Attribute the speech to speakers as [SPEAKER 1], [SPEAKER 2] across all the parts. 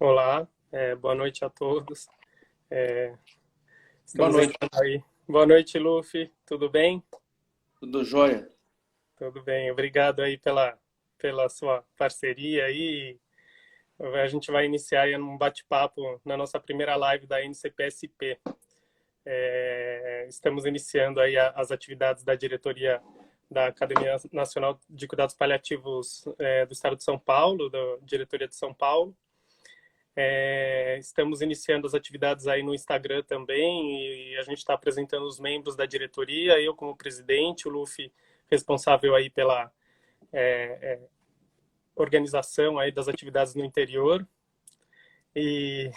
[SPEAKER 1] Olá, boa noite a todos. É,
[SPEAKER 2] Boa
[SPEAKER 1] Estamos
[SPEAKER 2] noite,
[SPEAKER 1] entrando aí. Boa noite, Luffy. Tudo bem?
[SPEAKER 2] tudo jóia?
[SPEAKER 1] Tudo bem. Obrigado aí pela sua parceria aí. A gente vai iniciar aí um bate-papo na nossa primeira live da NCPSP. Estamos iniciando aí as atividades da diretoria da Academia Nacional de Cuidados Paliativos do Estado de São Paulo, da diretoria de São Paulo. Estamos iniciando as atividades aí no Instagram também e a gente está apresentando os membros da diretoria, eu como presidente, o Luffy responsável aí pela organização aí das atividades no interior. E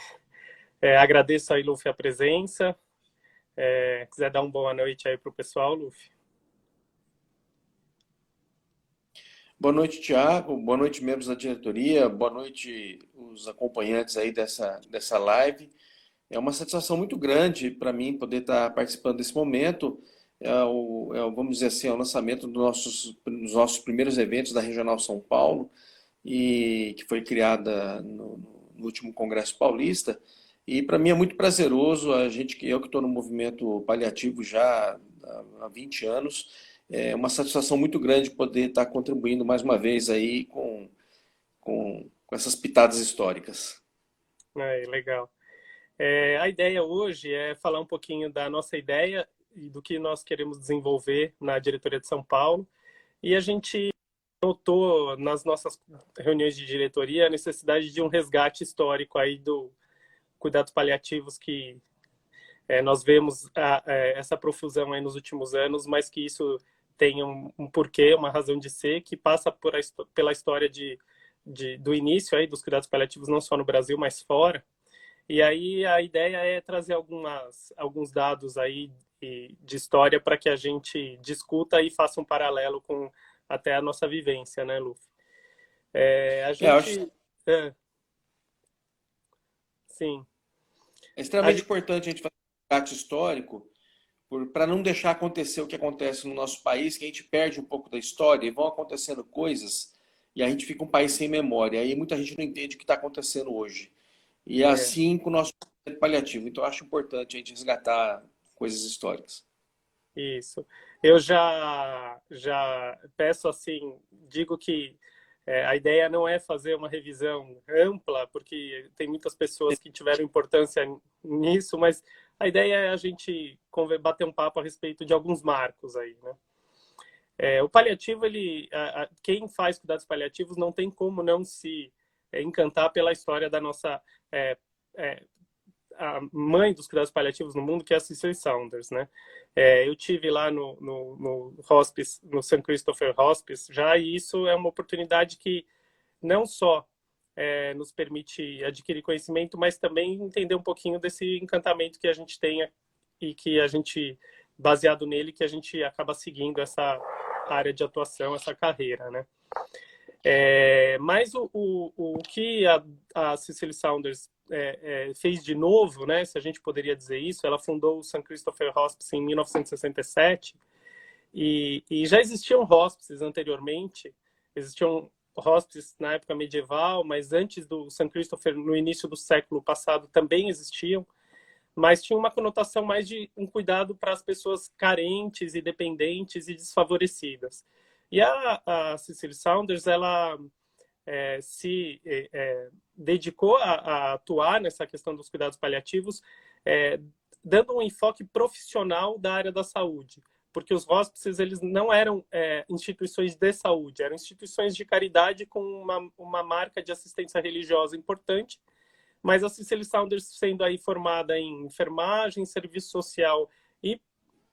[SPEAKER 1] agradeço aí, Luffy, a presença. Quiser dar uma boa noite aí para o pessoal, Luffy.
[SPEAKER 2] Boa noite, Tiago. Boa noite, membros da diretoria. Boa noite, os acompanhantes aí dessa live. É uma satisfação muito grande para mim poder estar participando desse momento. Vamos dizer assim, é o lançamento dos nossos primeiros eventos da Regional São Paulo, e que foi criada no último Congresso Paulista. E para mim é muito prazeroso, eu que estou no movimento paliativo já há 20 anos, é uma satisfação muito grande poder estar contribuindo mais uma vez aí com essas pitadas históricas.
[SPEAKER 1] Legal. A ideia hoje é falar um pouquinho da nossa ideia e do que nós queremos desenvolver na diretoria de São Paulo. E a gente notou nas nossas reuniões de diretoria a necessidade de um resgate histórico aí do cuidados paliativos que nós vemos essa profusão aí nos últimos anos, mas que isso tem um porquê, uma razão de ser, que passa pela história do início aí dos cuidados paliativos, não só no Brasil, mas fora. E aí a ideia é trazer alguns dados aí de história para que a gente discuta e faça um paralelo com até a nossa vivência, né, Lu? A
[SPEAKER 2] Eu acho
[SPEAKER 1] gente. É, sim. A,
[SPEAKER 2] extremamente importante a gente fazer um debate histórico para não deixar acontecer o que acontece no nosso país, que a gente perde um pouco da história e vão acontecendo coisas e a gente fica um país sem memória. Aí muita gente não entende o que está acontecendo hoje. E é
[SPEAKER 1] é,
[SPEAKER 2] assim com o nosso paliativo. Então eu acho importante a gente resgatar coisas históricas.
[SPEAKER 1] isso. Eu já peço assim, digo que a ideia não é fazer uma revisão ampla, porque tem muitas pessoas que tiveram importância nisso, mas a ideia é a gente bater um papo a respeito de alguns marcos aí, né? O paliativo, quem faz cuidados paliativos não tem como não se encantar pela história da nossa é, é, a mãe dos cuidados paliativos no mundo, que é a Cicely Saunders, né? Eu tive lá no hospice, no St. Christopher Hospice, já, e isso é uma oportunidade que não só nos permite adquirir conhecimento, mas também entender um pouquinho desse encantamento que a gente tem e que a gente, baseado nele, que a gente acaba seguindo essa área de atuação, essa carreira, né? Mas o que a Cicely Saunders fez de novo, né, se a gente poderia dizer isso, ela fundou o St. Christopher Hospice em 1967 e já existiam hospices anteriormente, existiam hospices na época medieval, mas antes do St. Christopher, no início do século passado, também existiam, mas tinha uma conotação mais de um cuidado para as pessoas carentes e dependentes e desfavorecidas. E a Cicely Saunders, ela se dedicou a atuar nessa questão dos cuidados paliativos, dando um enfoque profissional da área da saúde, porque os hospices eles não eram instituições de saúde, eram instituições de caridade com uma marca de assistência religiosa importante, mas a Cicely Saunders, sendo aí formada em enfermagem, serviço social e,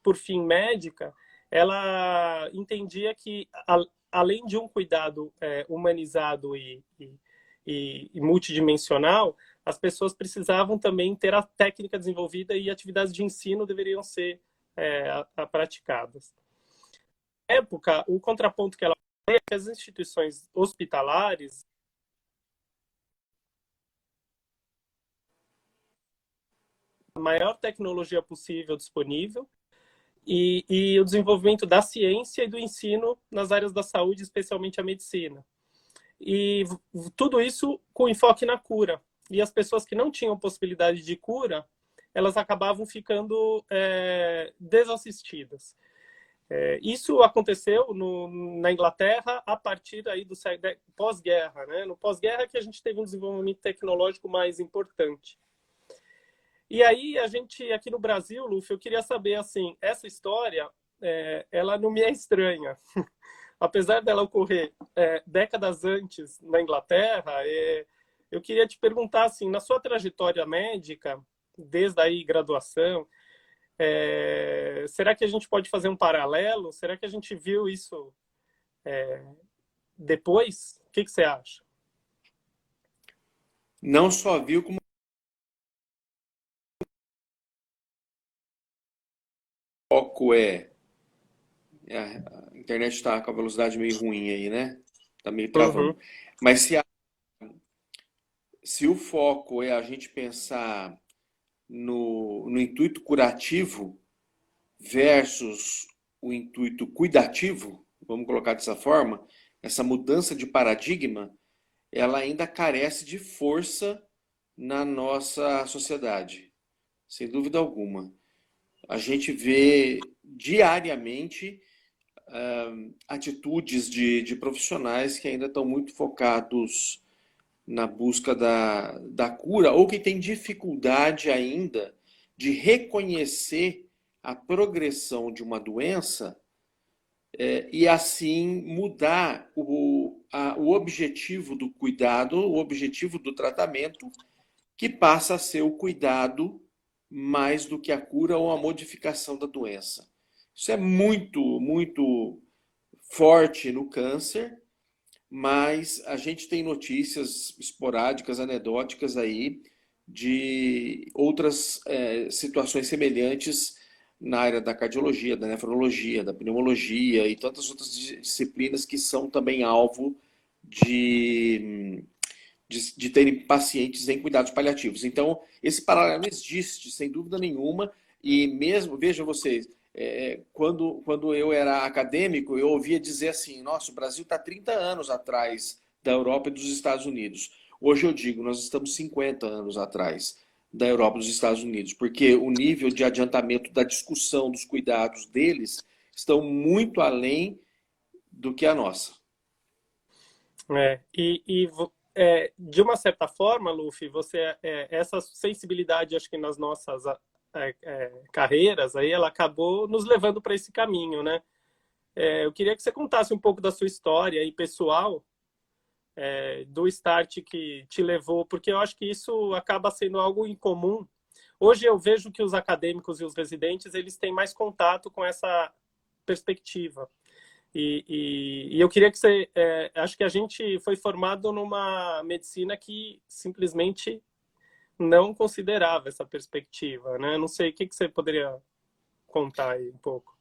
[SPEAKER 1] por fim, médica, ela entendia que, além de um cuidado humanizado e multidimensional, as pessoas precisavam também ter a técnica desenvolvida e atividades de ensino deveriam ser praticadas. Na época, o contraponto que ela fez é que as instituições hospitalares a maior tecnologia possível disponível e o desenvolvimento da ciência e do ensino nas áreas da saúde, especialmente a medicina. E tudo isso com enfoque na cura. e as pessoas que não tinham possibilidade de cura, elas acabavam ficando desassistidas. Isso aconteceu na Inglaterra a partir aí do pós-guerra, né? No pós-guerra que a gente teve um desenvolvimento tecnológico mais importante. E aí a gente aqui no Brasil, Luffy, eu queria saber assim, essa história, ela não me é estranha. Apesar dela ocorrer décadas antes na Inglaterra, eu queria te perguntar assim, na sua trajetória médica, desde aí graduação, será que a gente pode fazer um paralelo? Será que a gente viu isso depois? O que você acha?
[SPEAKER 2] Não só viu como o foco a internet está com a velocidade meio ruim aí, né? Tá meio
[SPEAKER 1] Uhum.
[SPEAKER 2] travando. Mas se o foco é a gente pensar no intuito curativo versus o intuito cuidativo, vamos colocar dessa forma, essa mudança de paradigma, ela ainda carece de força na nossa sociedade, sem dúvida alguma. A gente vê diariamente atitudes de profissionais que ainda estão muito focados na busca da cura ou que têm dificuldade ainda de reconhecer a progressão de uma doença e assim mudar o objetivo do cuidado, o objetivo do tratamento, que passa a ser o cuidado mais do que a cura ou a modificação da doença. Isso é muito, muito forte no câncer, mas a gente tem notícias esporádicas, anedóticas aí de outras situações semelhantes na área da cardiologia, da nefrologia, da pneumologia e tantas outras disciplinas que são também alvo de terem pacientes em cuidados paliativos. Então, esse paralelo existe, sem dúvida nenhuma, e mesmo, vejam vocês, quando eu era acadêmico, eu ouvia dizer assim, nossa, o Brasil está 30 anos atrás da Europa e dos Estados Unidos. Hoje eu digo, nós estamos 50 anos atrás da Europa e dos Estados Unidos, porque o nível de adiantamento da discussão dos cuidados deles estão muito além do que a nossa.
[SPEAKER 1] De uma certa forma, Luffy, essa sensibilidade, acho que nas nossas carreiras, aí ela acabou nos levando para esse caminho, né? Eu queria que você contasse um pouco da sua história aí, pessoal, do start que te levou, porque eu acho que isso acaba sendo algo incomum. Hoje eu vejo que os acadêmicos e os residentes, eles têm mais contato com essa perspectiva. E eu queria que você... acho que a gente foi formado numa medicina que simplesmente não considerava essa perspectiva, né? Não sei, o que você poderia contar aí um pouco?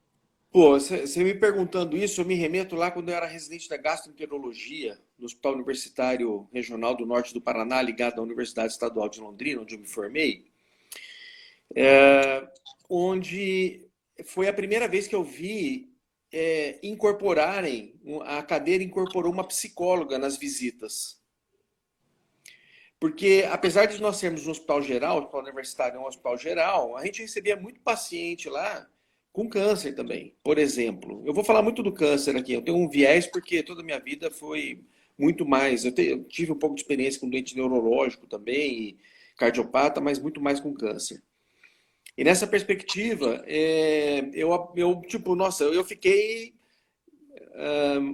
[SPEAKER 2] Pô, você me perguntando isso, eu me remeto lá quando eu era residente da gastroenterologia no Hospital Universitário Regional do Norte do Paraná, ligado à Universidade Estadual de Londrina, onde eu me formei, onde foi a primeira vez que eu vi incorporarem, a cadeira incorporou uma psicóloga nas visitas. Porque, apesar de nós sermos um hospital geral, o hospital universitário é um hospital geral, a gente recebia muito paciente lá com câncer também, por exemplo. Eu vou falar muito do câncer aqui, eu tenho um viés porque toda a minha vida foi muito mais. Eu tive um pouco de experiência com doente neurológico também, cardiopata, mas muito mais com câncer. E nessa perspectiva, eu fiquei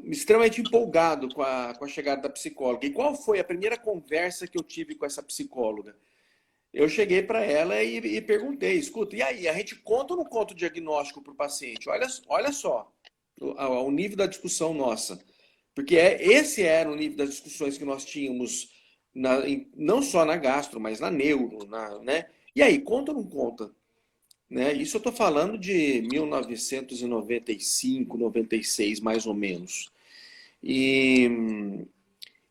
[SPEAKER 2] extremamente empolgado com a chegada da psicóloga. E qual foi a primeira conversa que eu tive com essa psicóloga? Eu cheguei para ela e perguntei, escuta, e aí, a gente conta ou não conta o diagnóstico para o paciente? Olha só o nível da discussão nossa. Porque esse era o nível das discussões que nós tínhamos, não só na gastro, mas na neuro, né? E aí, conta ou não conta? Né? Isso eu estou falando de 1995, 96, mais ou menos. E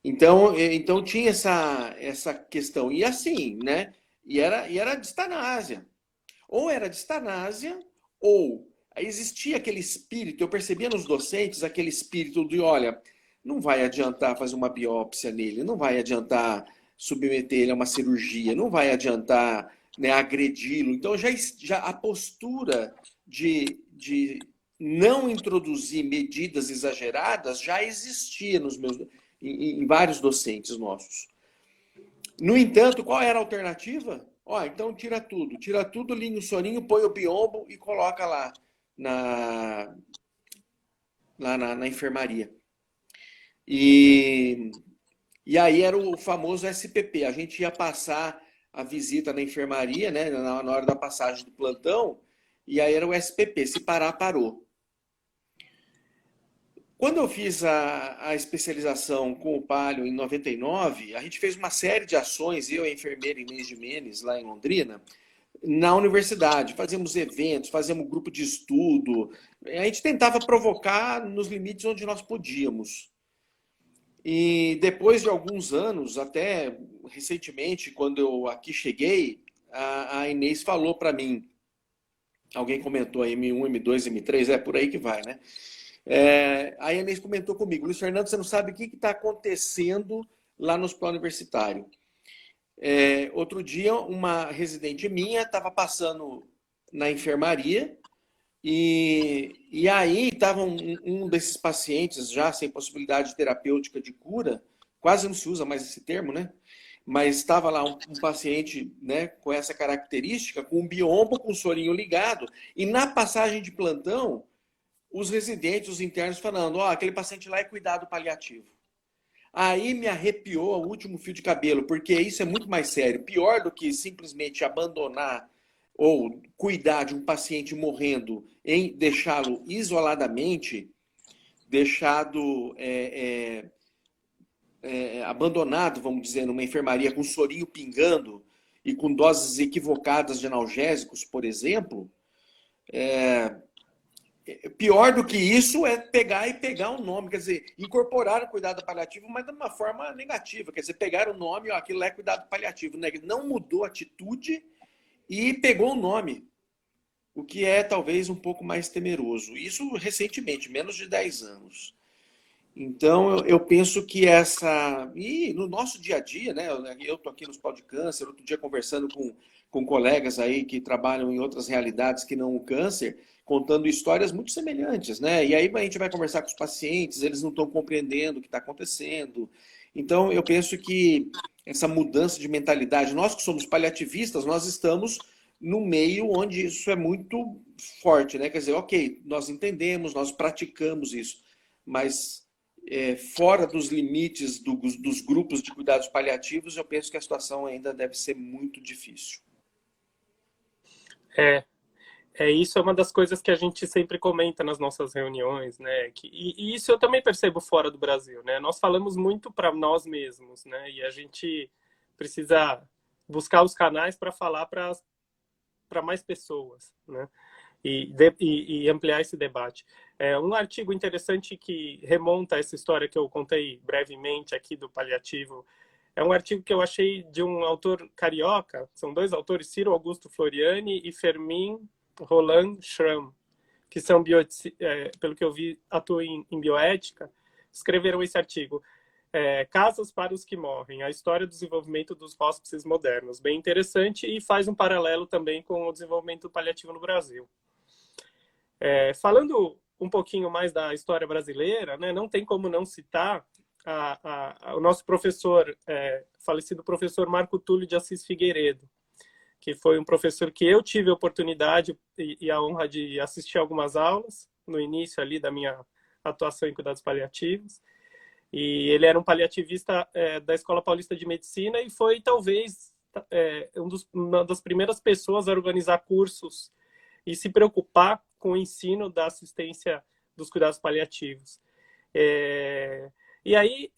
[SPEAKER 2] então tinha essa questão. E assim, né? E era distanásia. Ou era distanásia, ou existia aquele espírito, eu percebia nos docentes aquele espírito de, olha, não vai adiantar fazer uma biópsia nele, não vai adiantar submeter ele a uma cirurgia, não vai adiantar, né, agredi-lo. Então, já a postura de não introduzir medidas exageradas já existia em vários docentes nossos. No entanto, qual era a alternativa? Ó, então tira tudo, linha o sorinho, põe o biombo e coloca lá na enfermaria. E aí era o famoso SPP. A gente ia passar a visita na enfermaria, né, na hora da passagem do plantão, e aí era o SPP. Se parar, parou. Quando eu fiz a especialização com o Palio em 99, a gente fez uma série de ações, eu e a enfermeira Inês Jimenez, lá em Londrina, na universidade. Fazíamos eventos, fazíamos grupo de estudo. A gente tentava provocar nos limites onde nós podíamos. E depois de alguns anos, até recentemente, quando eu aqui cheguei, a Inês falou para mim, alguém comentou aí M1, M2, M3, é por aí que vai, né? A Inês comentou comigo, Luiz Fernando, você não sabe o que está acontecendo lá no hospital universitário. Outro dia, uma residente minha estava passando na enfermaria e aí estava um desses pacientes já sem possibilidade terapêutica de cura, quase não se usa mais esse termo, né? Mas estava lá um paciente, né, com essa característica, com um biombo, com o sorinho ligado, e na passagem de plantão, os residentes, os internos falando, aquele paciente lá é cuidado paliativo. Aí me arrepiou o último fio de cabelo, porque isso é muito mais sério. Pior do que simplesmente abandonar ou cuidar de um paciente morrendo em deixá-lo isoladamente, deixado abandonado, vamos dizer, numa enfermaria com sorinho pingando e com doses equivocadas de analgésicos, por exemplo, pior do que isso é pegar um nome, quer dizer, incorporar o cuidado paliativo, mas de uma forma negativa, quer dizer, pegar o nome, aquilo é cuidado paliativo, né? Não mudou a atitude e pegou o nome, o que é talvez um pouco mais temeroso. Isso recentemente, menos de 10 anos. Então, eu penso que e no nosso dia a dia, né? Eu estou aqui no Hospital de Câncer, outro dia conversando com colegas aí que trabalham em outras realidades que não o câncer, contando histórias muito semelhantes, né? E aí a gente vai conversar com os pacientes, eles não estão compreendendo o que está acontecendo. Então, eu penso que essa mudança de mentalidade, nós que somos paliativistas, nós estamos no meio onde isso é muito forte, né? Quer dizer, ok, nós entendemos, nós praticamos isso, mas fora dos limites dos grupos de cuidados paliativos, eu penso que a situação ainda deve ser muito difícil.
[SPEAKER 1] Isso é uma das coisas que a gente sempre comenta nas nossas reuniões, né? E isso eu também percebo fora do Brasil, né? Nós falamos muito para nós mesmos, né? E a gente precisa buscar os canais para falar para mais pessoas, né? E ampliar esse debate. Um artigo interessante que remonta a essa história que eu contei brevemente aqui do paliativo é um artigo que eu achei de um autor carioca, são dois autores, Ciro Augusto Floriani e Fermin Roland Schramm, que são, pelo que eu vi, atuam em bioética, escreveram esse artigo. Casas para os que morrem, a história do desenvolvimento dos hóspices modernos. Bem interessante e faz um paralelo também com o desenvolvimento paliativo no Brasil. Falando um pouquinho mais da história brasileira, né, não tem como não citar o nosso professor, falecido professor Marco Túlio de Assis Figueiredo, que foi um professor que eu tive a oportunidade e a honra de assistir algumas aulas no início ali da minha atuação em cuidados paliativos. E ele era um paliativista da Escola Paulista de Medicina e foi talvez uma das primeiras pessoas a organizar cursos e se preocupar com o ensino da assistência dos cuidados paliativos. E aí,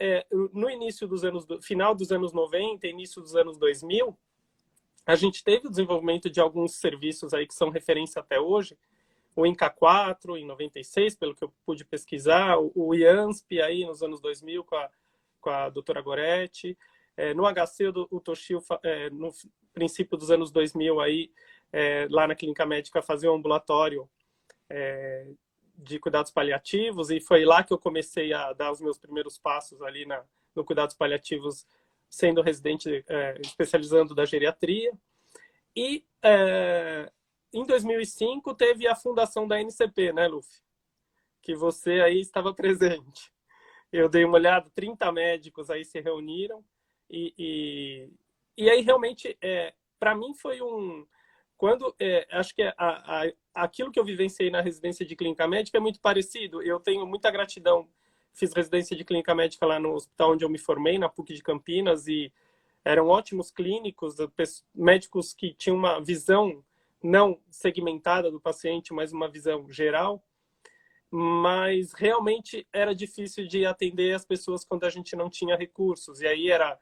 [SPEAKER 1] no final dos anos 90, início dos anos 2000, a gente teve o desenvolvimento de alguns serviços aí que são referência até hoje, o INCA4 em 96, pelo que eu pude pesquisar, o IANSP aí nos anos 2000 com a doutora Goretti, no HC o Toshio, no princípio dos anos 2000 aí, lá na clínica médica fazia um ambulatório de cuidados paliativos, e foi lá que eu comecei a dar os meus primeiros passos ali no cuidados paliativos sendo residente, especializando da geriatria. E em 2005 teve a fundação da NCP, né, Luffy? Que você aí estava presente. Eu dei uma olhada, 30 médicos aí se reuniram. E aí, realmente, para mim foi acho que aquilo que eu vivenciei na residência de clínica médica é muito parecido. Eu tenho muita gratidão. Fiz residência de clínica médica lá no hospital onde eu me formei, na PUC de Campinas, e eram ótimos clínicos, médicos que tinham uma visão não segmentada do paciente, mas uma visão geral. Mas realmente era difícil de atender as pessoas quando a gente não tinha recursos. E aí era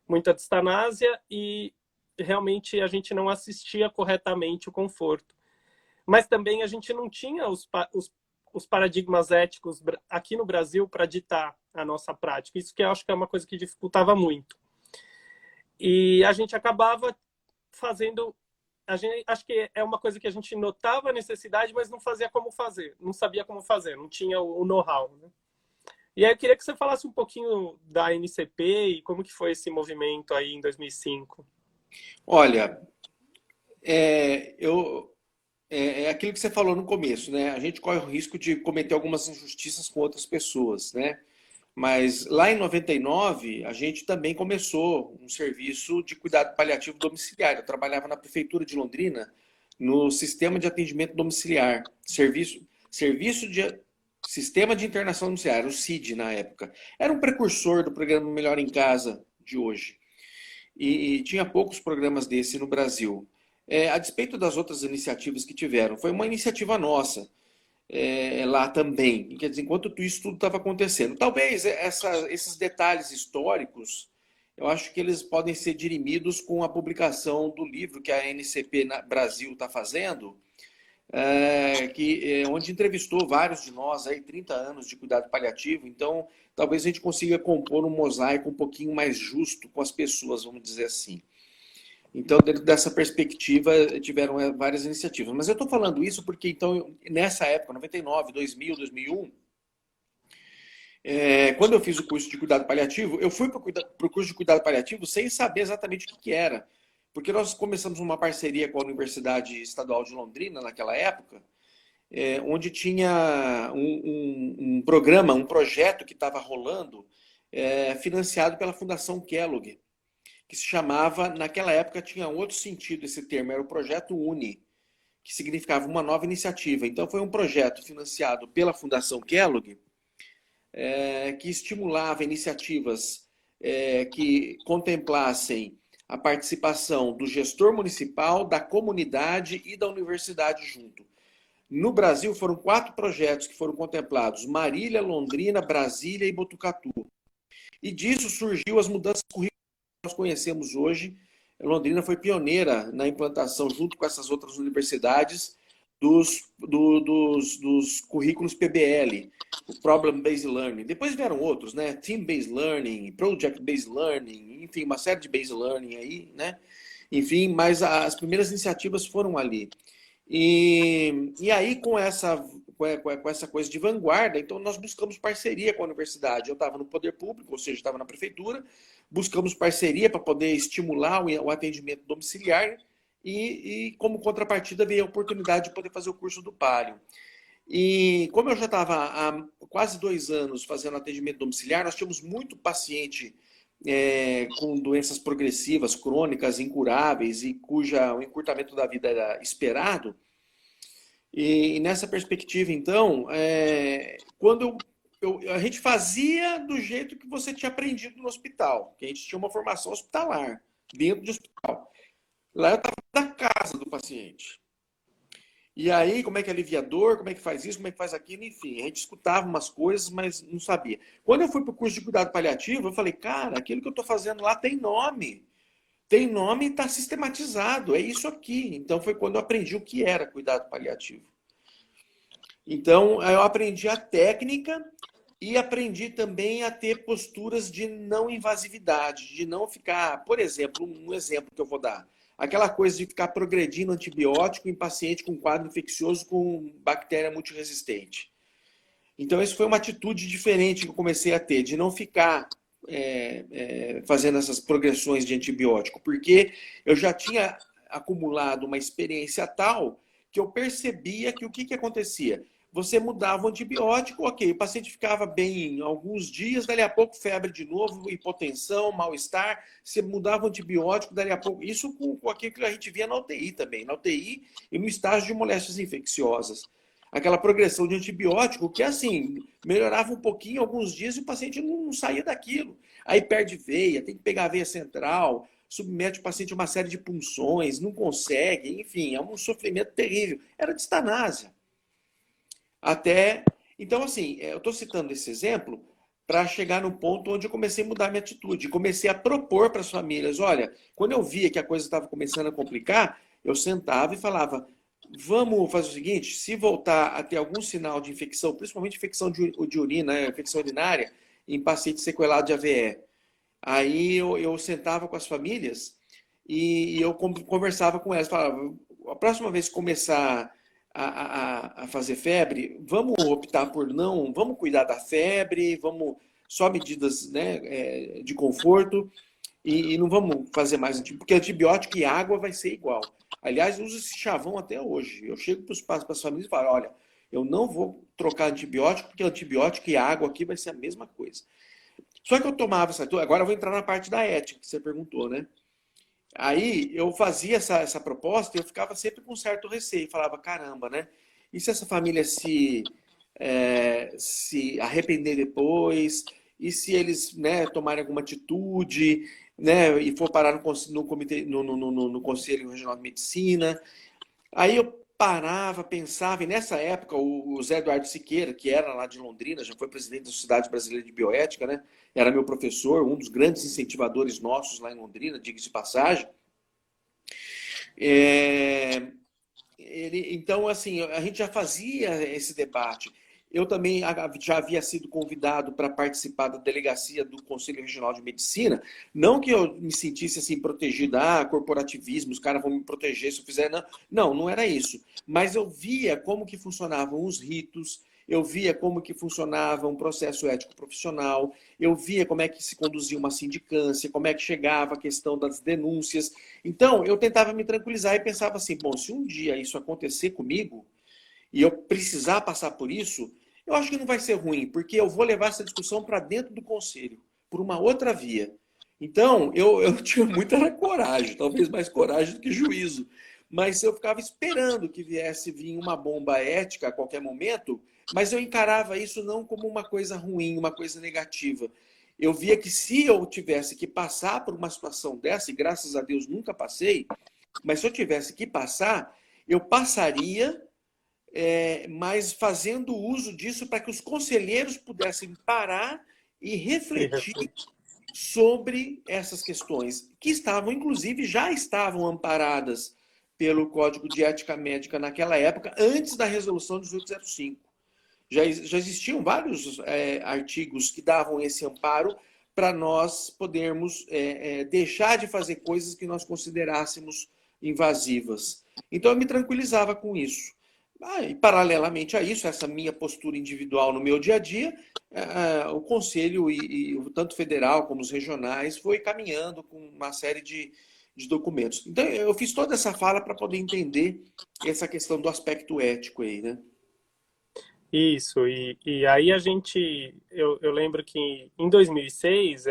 [SPEAKER 1] muita distanásia e realmente a gente não assistia corretamente o conforto. Mas também a gente não tinha os paradigmas éticos aqui no Brasil para ditar a nossa prática. Isso que eu acho que é uma coisa que dificultava muito. E a gente acabava fazendo... acho que é uma coisa que a gente notava a necessidade, mas não fazia como fazer. Não sabia como fazer, não tinha o know-how, né? E aí eu queria que você falasse um pouquinho da NCP e como que foi esse movimento aí em 2005.
[SPEAKER 2] Olha, é aquilo que você falou no começo, né? A gente corre o risco de cometer algumas injustiças com outras pessoas, né? Mas lá em 99, a gente também começou um serviço de cuidado paliativo domiciliar. Eu trabalhava na Prefeitura de Londrina, no Sistema de Atendimento Domiciliar, Sistema de Internação Domiciliar, o CID na época. Era um precursor do programa Melhor em Casa de hoje. E tinha poucos programas desse no Brasil. A despeito das outras iniciativas que tiveram, foi uma iniciativa nossa. Lá também. Quer dizer, enquanto isso tudo estava acontecendo. Talvez esses detalhes históricos, eu acho que eles podem ser dirimidos com a publicação do livro que a NCP Brasil está fazendo, onde entrevistou vários de nós, aí, 30 anos de cuidado paliativo. Então, talvez a gente consiga compor um mosaico um pouquinho mais justo com as pessoas, vamos dizer assim. Então, dentro dessa perspectiva, tiveram várias iniciativas. Mas eu estou falando isso porque, então, nessa época, 99, 2000, 2001, quando eu fiz o curso de cuidado paliativo, eu fui para o curso de cuidado paliativo sem saber exatamente o que era. Porque nós começamos uma parceria com a Universidade Estadual de Londrina, naquela época, onde tinha um programa, um projeto que estava rolando, financiado pela Fundação Kellogg, que se chamava, naquela época tinha outro sentido esse termo, era o Projeto UNI, que significava uma nova iniciativa. Então foi um projeto financiado pela Fundação Kellogg, que estimulava iniciativas que contemplassem a participação do gestor municipal, da comunidade e da universidade junto. No Brasil foram 4 projetos que foram contemplados: Marília, Londrina, Brasília e Botucatu. E disso surgiu as mudanças curriculares nós conhecemos hoje. Londrina foi pioneira na implantação, junto com essas outras universidades, dos currículos PBL, o Problem Based Learning. Depois vieram outros, né? Team Based Learning, Project Based Learning, enfim, uma série de Based Learning aí, né? Enfim, mas as primeiras iniciativas foram ali. E aí, com essa coisa de vanguarda, então nós buscamos parceria com a universidade. Eu estava no poder público, ou seja, estava na prefeitura, buscamos parceria para poder estimular o atendimento domiciliar e como contrapartida, veio a oportunidade de poder fazer o curso do Palio. E como eu já estava há quase 2 anos fazendo atendimento domiciliar, nós tínhamos muito paciente com doenças progressivas, crônicas, incuráveis e cujo encurtamento da vida era esperado. E nessa perspectiva, então, quando a gente fazia do jeito que você tinha aprendido no hospital, que a gente tinha uma formação hospitalar, dentro de hospital. Lá eu estava na casa do paciente. E aí, como é que alivia a dor, como é que faz isso, como é que faz aquilo, enfim. A gente escutava umas coisas, mas não sabia. Quando eu fui para o curso de cuidado paliativo, eu falei, cara, aquilo que eu estou fazendo lá tem nome. Tem nome e está sistematizado, é isso aqui. Então foi quando eu aprendi o que era cuidado paliativo. Então, eu aprendi a técnica e aprendi também a ter posturas de não invasividade, de não ficar, por exemplo, um exemplo que eu vou dar, aquela coisa de ficar progredindo antibiótico em paciente com quadro infeccioso com bactéria multiresistente. Então, isso foi uma atitude diferente que eu comecei a ter, de não ficar fazendo essas progressões de antibiótico? Porque eu já tinha acumulado uma experiência tal que eu percebia que o que acontecia? Você mudava o antibiótico, ok, o paciente ficava bem alguns dias, dali a pouco febre de novo, hipotensão, mal-estar, você mudava o antibiótico, dali a pouco, isso com aquilo que a gente via na UTI também, na UTI e no estágio de moléstias infecciosas. Aquela progressão de antibiótico que, assim, melhorava um pouquinho alguns dias e o paciente não saía daquilo. Aí perde veia, tem que pegar a veia central, submete o paciente a uma série de punções, não consegue, enfim, é um sofrimento terrível. Era distanásia. Até. Então, assim, eu estou citando esse exemplo para chegar no ponto onde eu comecei a mudar minha atitude. Comecei a propor para as famílias: olha, quando eu via que a coisa estava começando a complicar, eu sentava e falava: vamos fazer o seguinte, se voltar a ter algum sinal de infecção, principalmente infecção de urina, infecção urinária, em paciente sequelado de AVE, aí eu sentava com as famílias e eu conversava com elas, falava: a próxima vez que começar a fazer febre, vamos optar por não, vamos cuidar da febre, vamos só medidas, né, de conforto e não vamos fazer mais, porque antibiótico e água vai ser igual. Aliás, usa esse chavão até hoje. Eu chego para as famílias e falo: olha, eu não vou trocar antibiótico, porque antibiótico e água aqui vai ser a mesma coisa. Só que eu tomava essa. Agora eu vou entrar na parte da ética que você perguntou, né? Aí eu fazia essa proposta e eu ficava sempre com um certo receio. Falava: caramba, né? E se essa família se arrepender depois? E se eles, né, tomarem alguma atitude, né, e for parar no comitê, no Conselho Regional de Medicina? Aí eu parava, pensava, e nessa época o Zé Eduardo Siqueira, que era lá de Londrina, já foi presidente da Sociedade Brasileira de Bioética, né? Era meu professor, um dos grandes incentivadores nossos lá em Londrina, diga-se de passagem. Então, assim, a gente já fazia esse debate. Eu também já havia sido convidado para participar da delegacia do Conselho Regional de Medicina. Não que eu me sentisse assim protegido, corporativismo, os caras vão me proteger se eu fizer. Não, não era isso. Mas eu via como que funcionavam os ritos, eu via como que funcionava um processo ético profissional, eu via como é que se conduzia uma sindicância, como é que chegava a questão das denúncias. Então, eu tentava me tranquilizar e pensava assim: bom, se um dia isso acontecer comigo e eu precisar passar por isso, eu acho que não vai ser ruim, porque eu vou levar essa discussão para dentro do conselho, por uma outra via. Então, eu tinha muita coragem, talvez mais coragem do que juízo. Mas eu ficava esperando que viesse vir uma bomba ética a qualquer momento, mas eu encarava isso não como uma coisa ruim, uma coisa negativa. Eu via que se eu tivesse que passar por uma situação dessa, e graças a Deus nunca passei, mas se eu tivesse que passar, eu passaria, mas fazendo uso disso para que os conselheiros pudessem parar e refletir sobre essas questões, que estavam, inclusive, já estavam amparadas pelo Código de Ética Médica naquela época, antes da resolução 1805. Já existiam vários artigos que davam esse amparo para nós podermos deixar de fazer coisas que nós considerássemos invasivas. Então, eu me tranquilizava com isso. E, paralelamente a isso, essa minha postura individual no meu dia a dia, o Conselho, tanto o federal como os regionais, foi caminhando com uma série de documentos. Então, eu fiz toda essa fala para poder entender essa questão do aspecto ético aí, né?
[SPEAKER 1] Isso, e aí eu lembro que em 2006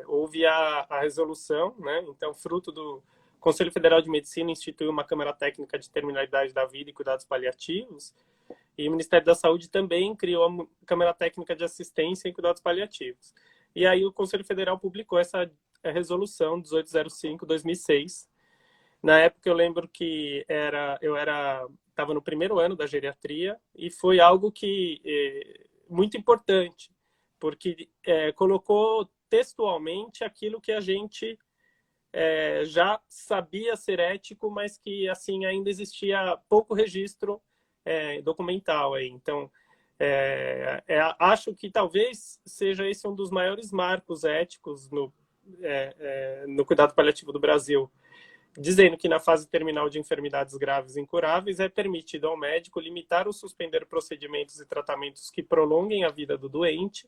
[SPEAKER 1] houve a resolução, né? Então, fruto do Conselho Federal de Medicina instituiu uma Câmara Técnica de Terminalidade da Vida e Cuidados Paliativos, e o Ministério da Saúde também criou a Câmara Técnica de Assistência em Cuidados Paliativos. E aí o Conselho Federal publicou essa resolução 1805/2006. Na época eu lembro que eu estava no primeiro ano da geriatria e foi algo que muito importante, porque colocou textualmente aquilo que a gente já sabia ser ético, mas que assim ainda existia pouco registro documental aí. Então, acho que talvez seja esse um dos maiores marcos éticos no cuidado paliativo do Brasil, dizendo que na fase terminal de enfermidades graves e incuráveis é permitido ao médico limitar ou suspender procedimentos e tratamentos que prolonguem a vida do doente,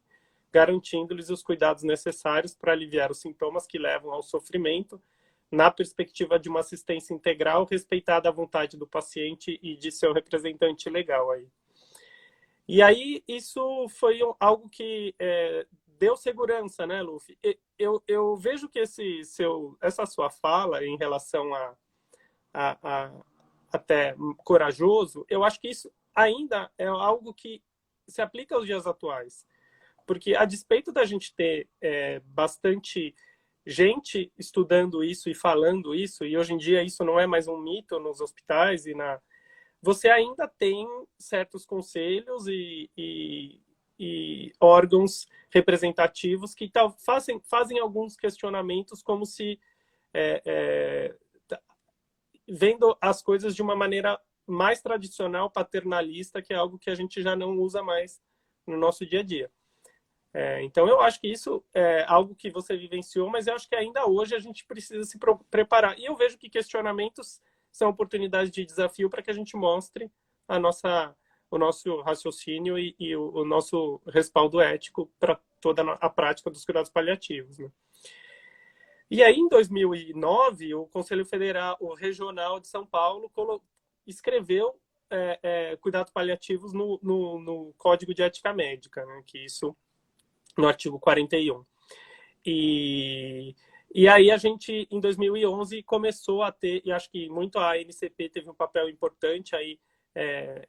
[SPEAKER 1] garantindo-lhes os cuidados necessários para aliviar os sintomas que levam ao sofrimento, na perspectiva de uma assistência integral respeitada à vontade do paciente e de seu representante legal. E aí isso foi algo que deu segurança, né, Luffy? Eu vejo que essa sua fala em relação a até corajoso, eu acho que isso ainda é algo que se aplica aos dias atuais. Porque, a despeito da gente ter bastante gente estudando isso e falando isso, e hoje em dia isso não é mais um mito nos hospitais, você ainda tem certos conselhos e órgãos representativos que fazem alguns questionamentos como se vendo as coisas de uma maneira mais tradicional, paternalista, que é algo que a gente já não usa mais no nosso dia a dia. Então, eu acho que isso é algo que você vivenciou, mas eu acho que ainda hoje a gente precisa se preparar. E eu vejo que questionamentos são oportunidades de desafio para que a gente mostre o nosso raciocínio e o nosso respaldo ético para toda a prática dos cuidados paliativos, né? E aí, em 2009, o Conselho Federal, o Regional de São Paulo, escreveu cuidados paliativos no Código de Ética Médica, né? Que isso no artigo 41. E aí a gente, em 2011, começou a ter, e acho que muito a ANCP teve um papel importante aí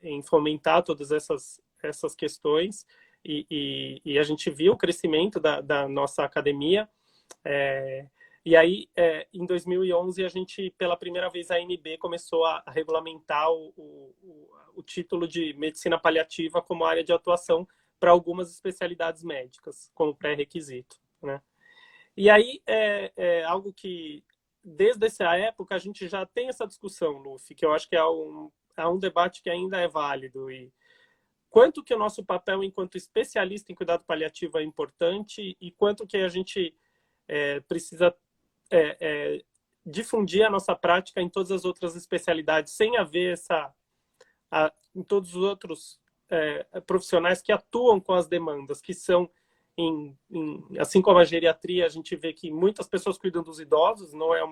[SPEAKER 1] em fomentar todas essas questões, e a gente viu o crescimento da nossa academia. E aí, em 2011, a gente, pela primeira vez, a ANB começou a regulamentar o título de medicina paliativa como área de atuação para algumas especialidades médicas, como pré-requisito, né? E aí é algo que, desde essa época, a gente já tem essa discussão, Luffy, que eu acho que é um debate que ainda é válido. E quanto que o nosso papel enquanto especialista em cuidado paliativo é importante e quanto que a gente precisa difundir a nossa prática em todas as outras especialidades, sem haver em todos os outros profissionais que atuam com as demandas, que são, assim como a geriatria, a gente vê que muitas pessoas cuidam dos idosos, não é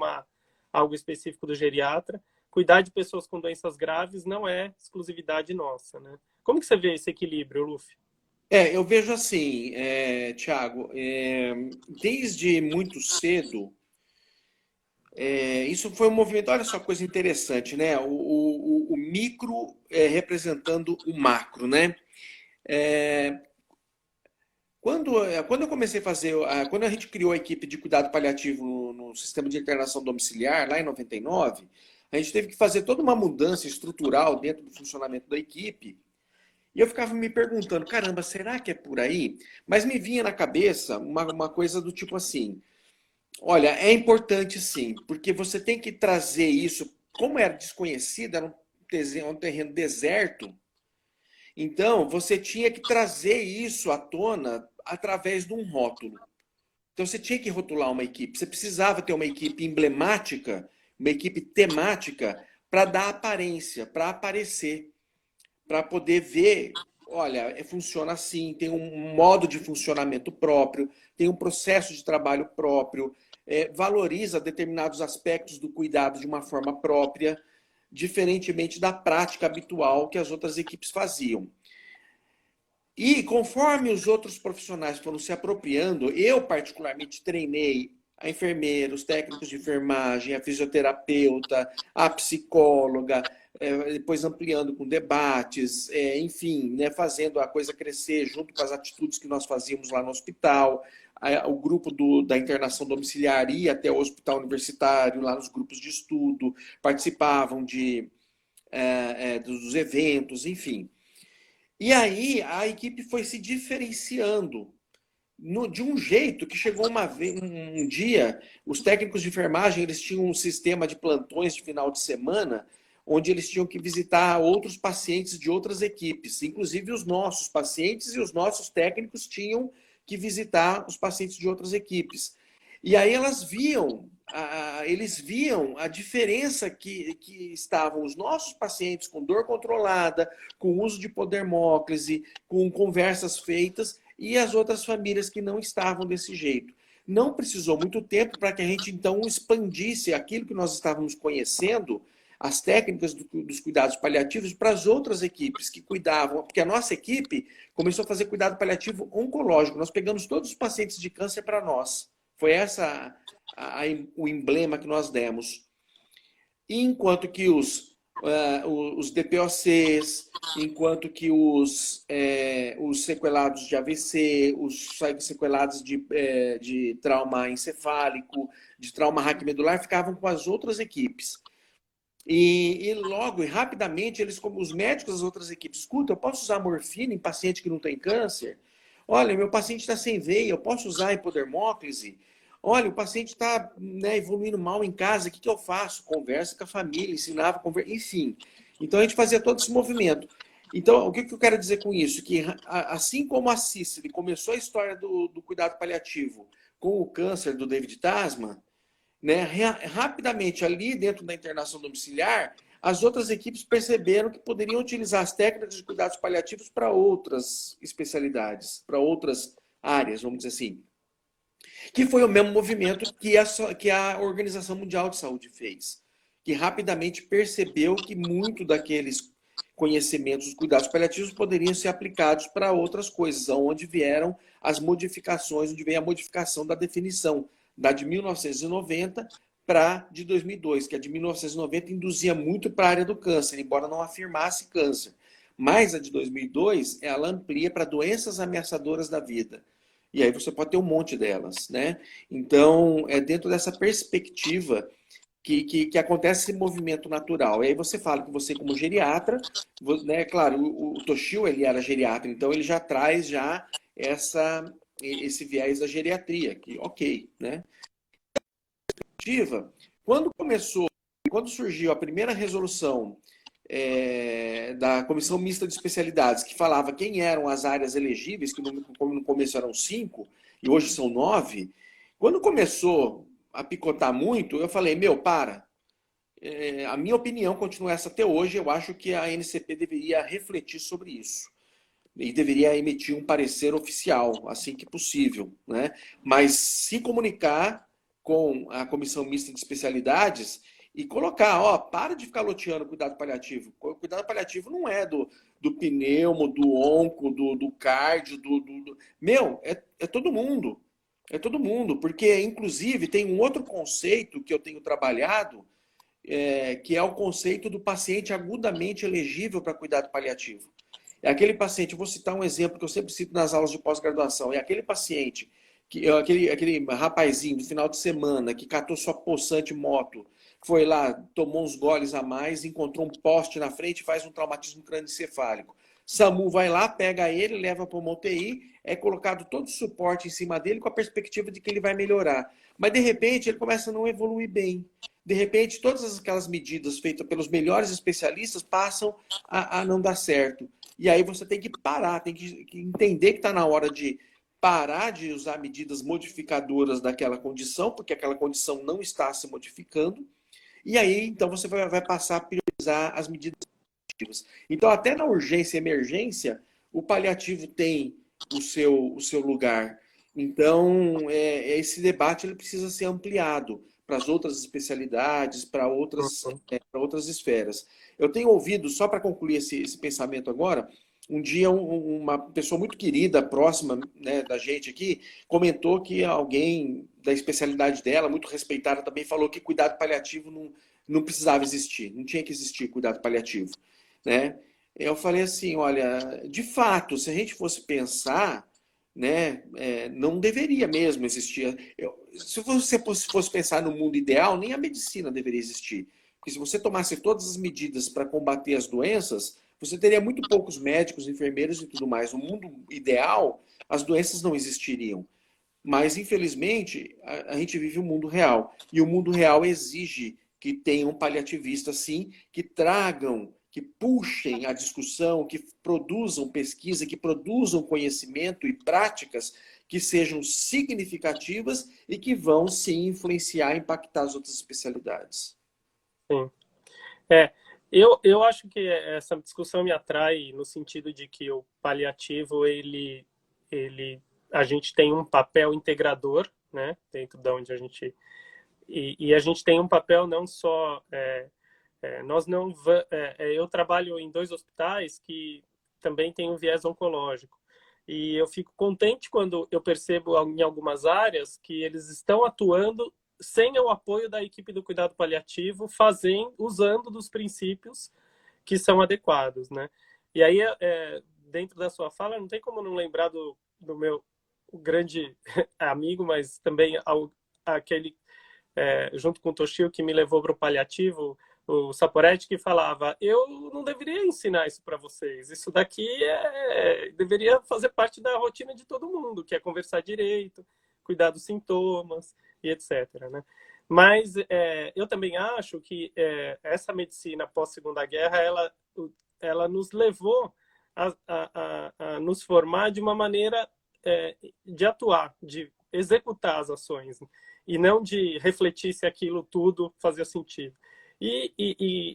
[SPEAKER 1] algo específico do geriatra. Cuidar de pessoas com doenças graves não é exclusividade nossa, né? Como que você vê esse equilíbrio, Luffy?
[SPEAKER 2] Eu vejo assim, Thiago, desde muito cedo, isso foi um movimento, olha só, coisa interessante, né? O micro representando o macro, né? Quando eu comecei a fazer, quando a gente criou a equipe de cuidado paliativo no sistema de internação domiciliar, lá em 99, a gente teve que fazer toda uma mudança estrutural dentro do funcionamento da equipe. E eu ficava me perguntando, caramba, será que é por aí? Mas me vinha na cabeça uma coisa do tipo assim, olha, é importante sim, porque você tem que trazer isso, como era desconhecido, era um terreno deserto, então você tinha que trazer isso à tona através de um rótulo. Então você tinha que rotular uma equipe, você precisava ter uma equipe emblemática, uma equipe temática para dar aparência, para aparecer, para poder ver, olha, funciona assim, tem um modo de funcionamento próprio, tem um processo de trabalho próprio, valoriza determinados aspectos do cuidado de uma forma própria, diferentemente da prática habitual que as outras equipes faziam. E conforme os outros profissionais foram se apropriando, eu particularmente treinei a enfermeira, os técnicos de enfermagem, a fisioterapeuta, a psicóloga, depois ampliando com debates, enfim, né, fazendo a coisa crescer junto com as atitudes que nós fazíamos lá no hospital. O grupo da internação domiciliar ia até o hospital universitário, lá nos grupos de estudo, participavam dos eventos, enfim. E aí a equipe foi se diferenciando de um jeito que chegou um dia, os técnicos de enfermagem eles tinham um sistema de plantões de final de semana, onde eles tinham que visitar outros pacientes de outras equipes, inclusive os nossos pacientes e os nossos técnicos tinham que visitar os pacientes de outras equipes. E aí eles viam a diferença que estavam os nossos pacientes com dor controlada, com uso de podermóclise, com conversas feitas, e as outras famílias que não estavam desse jeito. Não precisou muito tempo para que a gente, então, expandisse aquilo que nós estávamos conhecendo, as técnicas dos cuidados paliativos, para as outras equipes que cuidavam, porque a nossa equipe começou a fazer cuidado paliativo oncológico. Nós pegamos todos os pacientes de câncer para nós. Foi essa o emblema que nós demos. Enquanto que os DPOCs, enquanto que os sequelados de AVC, os sequelados de trauma encefálico, de trauma raquimedular, ficavam com as outras equipes. E logo e rapidamente, os médicos das outras equipes, escuta, eu posso usar morfina em paciente que não tem câncer? Olha, meu paciente está sem veia, eu posso usar hipodermóclise? Olha, o paciente está, né, evoluindo mal em casa, o que eu faço? Conversa com a família, ensinava, enfim. Então a gente fazia todo esse movimento. Então, o que eu quero dizer com isso? Que assim como a Cicely começou a história do cuidado paliativo com o câncer do David Tasman, né, rapidamente ali dentro da internação domiciliar, as outras equipes perceberam que poderiam utilizar as técnicas de cuidados paliativos para outras especialidades, para outras áreas, vamos dizer assim. Que foi o mesmo movimento que a Organização Mundial de Saúde fez, que rapidamente percebeu que muito daqueles conhecimentos, os cuidados paliativos poderiam ser aplicados para outras coisas, onde vieram as modificações, onde veio a modificação da definição, da de 1990 para de 2002, que a de 1990 induzia muito para a área do câncer, embora não afirmasse câncer. Mas a de 2002, ela amplia para doenças ameaçadoras da vida. E aí você pode ter um monte delas, né? Então, é dentro dessa perspectiva que acontece esse movimento natural. E aí você fala que você, como geriatra, né? Claro, o Toshio, ele era geriatra, então ele já traz esse viés da geriatria, que ok, né? Quando surgiu a primeira resolução da Comissão Mista de Especialidades, que falava quem eram as áreas elegíveis, que no começo eram 5 e hoje são 9, quando começou a picotar muito, eu falei, para. A minha opinião continua essa até hoje, eu acho que a NCP deveria refletir sobre isso. E deveria emitir um parecer oficial, assim que possível, né? Mas se comunicar com a Comissão Mista de Especialidades e colocar, para de ficar loteando cuidado paliativo. O cuidado paliativo não é do pneumo, do onco, do cardio, é todo mundo. É todo mundo, porque, inclusive, tem um outro conceito que eu tenho trabalhado, que é o conceito do paciente agudamente elegível para cuidado paliativo. É aquele paciente, vou citar um exemplo que eu sempre cito nas aulas de pós-graduação, é aquele paciente, aquele rapazinho do final de semana que catou sua possante moto, foi lá, tomou uns goles a mais, encontrou um poste na frente e faz um traumatismo crânioencefálico. SAMU vai lá, pega ele, leva para uma UTI, é colocado todo o suporte em cima dele com a perspectiva de que ele vai melhorar. Mas, de repente, ele começa a não evoluir bem. De repente, todas aquelas medidas feitas pelos melhores especialistas passam a não dar certo. E aí você tem que parar, tem que entender que está na hora de parar de usar medidas modificadoras daquela condição, porque aquela condição não está se modificando. E aí, então, você vai passar a priorizar as medidas paliativas. Então, até na urgência e emergência, o paliativo tem o seu lugar. Então, esse debate ele precisa ser ampliado para as outras especialidades, para outras esferas. Eu tenho ouvido, só para concluir esse pensamento agora, um dia uma pessoa muito querida, próxima, né, da gente aqui, comentou que alguém da especialidade dela, muito respeitada também, falou que cuidado paliativo não precisava existir, não tinha que existir cuidado paliativo, né? Eu falei assim, olha, de fato, se a gente fosse pensar, né, não deveria mesmo existir. Se você fosse pensar no mundo ideal, nem a medicina deveria existir. Porque se você tomasse todas as medidas para combater as doenças, você teria muito poucos médicos, enfermeiros e tudo mais. No mundo ideal, as doenças não existiriam. Mas, infelizmente, a gente vive um mundo real. E o mundo real exige que tenham paliativistas, sim, que tragam, que puxem a discussão, que produzam pesquisa, que produzam conhecimento e práticas que sejam significativas e que vão, sim, influenciar e impactar as outras especialidades.
[SPEAKER 1] Sim. Eu acho que essa discussão me atrai no sentido de que o paliativo, ele a gente tem um papel integrador, né, dentro de onde a gente... E a gente tem um papel não só... nós não... eu trabalho em 2 hospitais que também têm um viés oncológico. E eu fico contente quando eu percebo em algumas áreas que eles estão atuando sem o apoio da equipe do cuidado paliativo, usando dos princípios que são adequados, né? E aí, dentro da sua fala, não tem como não lembrar do meu grande amigo, mas também aquele, junto com o Toshio, que me levou para o paliativo, o Saporetti, que falava: eu não deveria ensinar isso para vocês, isso daqui deveria fazer parte da rotina de todo mundo, que é conversar direito, cuidar dos sintomas e etc., né? Mas eu também acho que essa medicina pós-Segunda Guerra, ela nos levou a nos formar de uma maneira de atuar, de executar as ações, e não de refletir se aquilo tudo fazia sentido.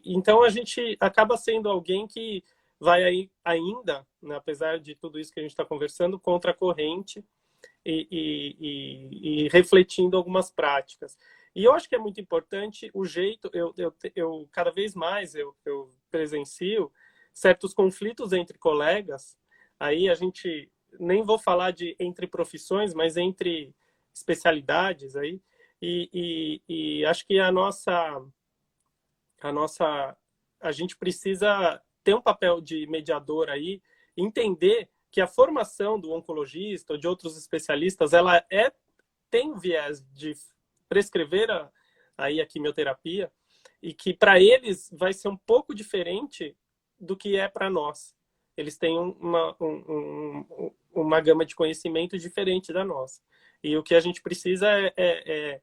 [SPEAKER 1] Então a gente acaba sendo alguém que vai aí ainda, né, apesar de tudo isso que a gente está conversando, contra a corrente e refletindo algumas práticas. E eu acho que é muito importante o jeito, eu cada vez mais eu presencio certos conflitos entre colegas, aí a gente, nem vou falar de entre profissões, mas entre especialidades aí, e acho que a gente precisa ter um papel de mediador aí, entender que a formação do oncologista ou de outros especialistas, ela tem um viés de prescrever a quimioterapia, e que para eles vai ser um pouco diferente do que é para nós. Eles têm uma gama de conhecimento diferente da nossa. E o que a gente precisa é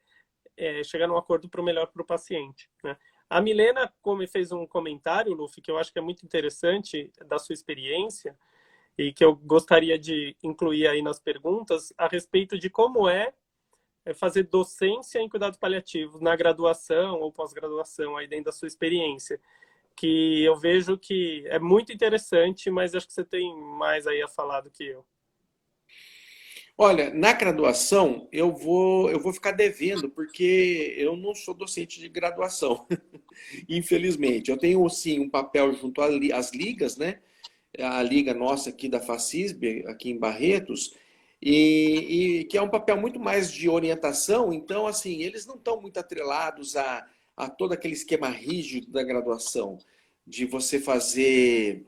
[SPEAKER 1] chegar num acordo para o melhor para o paciente, né? A Milena fez um comentário, Luffy, que eu acho que é muito interessante da sua experiência e que eu gostaria de incluir aí nas perguntas, a respeito de como fazer docência em cuidados paliativos na graduação ou pós-graduação, aí dentro da sua experiência, que eu vejo que é muito interessante, mas acho que você tem mais aí a falar do que eu.
[SPEAKER 2] Olha, na graduação eu vou ficar devendo, porque eu não sou docente de graduação, infelizmente. Eu tenho, sim, um papel junto às ligas, né? A liga nossa aqui da FACISB, aqui em Barretos, e que é um papel muito mais de orientação. Então, assim, eles não estão muito atrelados a todo aquele esquema rígido da graduação, de você fazer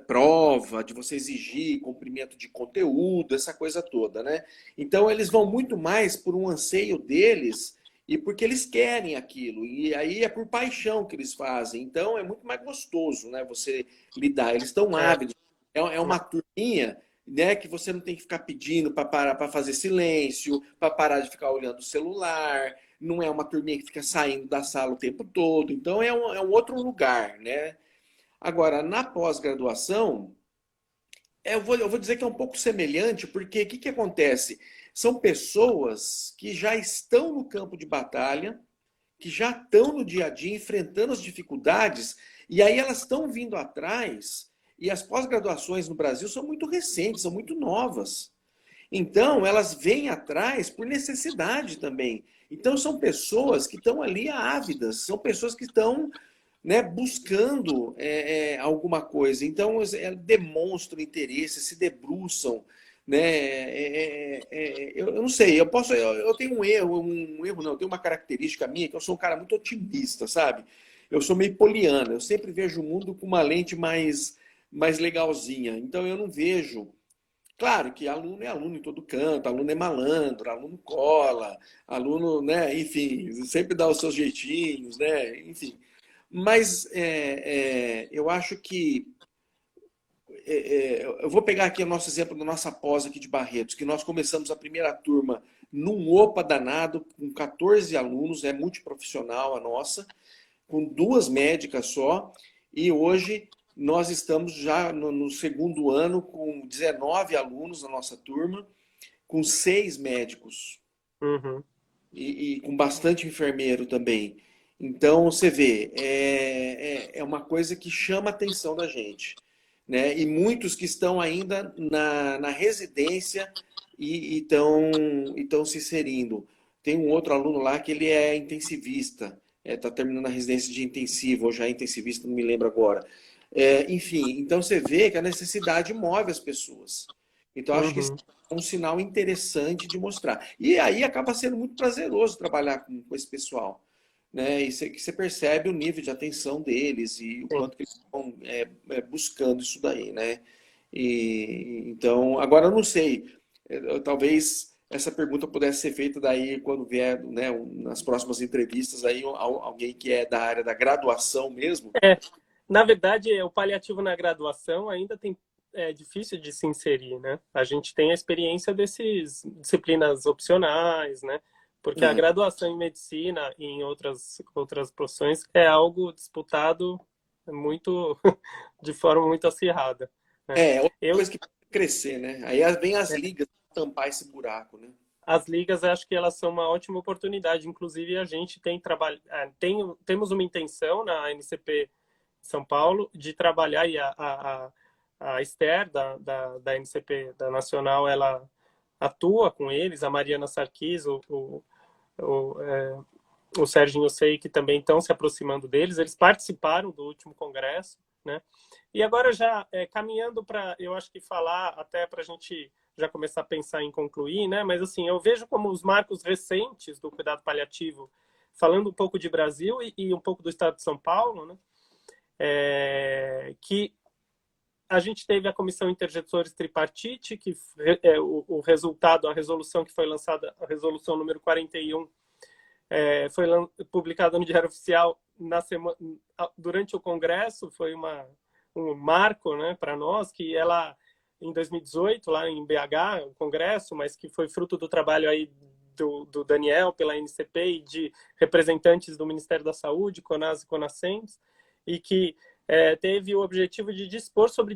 [SPEAKER 2] prova, de você exigir cumprimento de conteúdo, essa coisa toda, né? Então, eles vão muito mais por um anseio deles e porque eles querem aquilo. E aí é por paixão que eles fazem. Então, é muito mais gostoso, né? Você lidar. Eles estão ávidos. É uma turminha, né, que você não tem que ficar pedindo para parar para fazer silêncio, para parar de ficar olhando o celular. Não é uma turminha que fica saindo da sala o tempo todo. Então, é um outro lugar, né? Agora, na pós-graduação, eu vou dizer que é um pouco semelhante, porque o que acontece? São pessoas que já estão no campo de batalha, que já estão no dia a dia enfrentando as dificuldades, e aí elas estão vindo atrás, e as pós-graduações no Brasil são muito recentes, são muito novas. Então, elas vêm atrás por necessidade também. Então, são pessoas que estão ali ávidas, são pessoas que estão, né, buscando alguma coisa. Então, demonstram interesse, se debruçam, né? Eu não sei, eu tenho um erro não, eu tenho uma característica minha, que eu sou um cara muito otimista, sabe? Eu sou meio poliana, eu sempre vejo o mundo com uma lente mais legalzinha. Então, eu não vejo... Claro que aluno é aluno em todo canto, aluno é malandro, aluno cola, aluno, né, enfim, sempre dá os seus jeitinhos, né, enfim. Mas eu acho que eu vou pegar aqui o nosso exemplo da nossa pós aqui de Barretos, que nós começamos a primeira turma num OPA danado, com 14 alunos, é multiprofissional a nossa, com 2 médicas só, e hoje nós estamos já no segundo ano com 19 alunos na nossa turma, com 6 médicos.
[SPEAKER 1] Uhum.
[SPEAKER 2] E com bastante enfermeiro também. Então, você vê, é uma coisa que chama a atenção da gente. né? E muitos que estão ainda na residência e estão se inserindo. Tem um outro aluno lá que ele é intensivista, está terminando a residência de intensivo, ou já é intensivista, não me lembro agora. Enfim, então você vê que a necessidade move as pessoas. Então, acho que isso
[SPEAKER 1] Uhum.
[SPEAKER 2] é um sinal interessante de mostrar. E aí acaba sendo muito prazeroso trabalhar com esse pessoal, né? E você percebe o nível de atenção deles e o
[SPEAKER 1] Sim.
[SPEAKER 2] quanto que eles estão buscando isso daí, né? Então, agora eu não sei, talvez essa pergunta pudesse ser feita daí quando vier, né, nas próximas entrevistas aí alguém que é da área da graduação mesmo.
[SPEAKER 1] É, na verdade, o paliativo na graduação ainda é difícil de se inserir, né? A gente tem a experiência desses disciplinas opcionais, né? Porque a
[SPEAKER 2] É,
[SPEAKER 1] graduação em medicina e em outras profissões é algo disputado muito de forma muito acirrada, né?
[SPEAKER 2] outra
[SPEAKER 1] Eu
[SPEAKER 2] coisa que pode crescer, né? Aí vem as ligas tampar esse buraco, né?
[SPEAKER 1] As ligas, acho que elas são uma ótima oportunidade. Inclusive, a gente temos uma intenção na NCP São Paulo de trabalhar, e a Esther, da NCP, da Nacional, ela atua com eles, a Mariana Sarquis, o, é, o Serginho Sei, que também estão se aproximando deles. Eles participaram do último congresso, né? E agora já caminhando para, eu acho que falar até para a gente já começar a pensar em concluir, né? Mas assim, eu vejo como os marcos recentes do cuidado paliativo, falando um pouco de Brasil e um pouco do Estado de São Paulo, né? Que a gente teve a comissão intergestores tripartite, que é o resultado, a resolução que foi lançada, a resolução número 41, foi publicada no Diário Oficial durante o Congresso, foi um marco, né, para nós, que ela, em 2018, lá em BH, o Congresso, mas que foi fruto do trabalho aí do Daniel pela NCP e de representantes do Ministério da Saúde, CONAS e CONASEMS, e que teve o objetivo de dispor sobre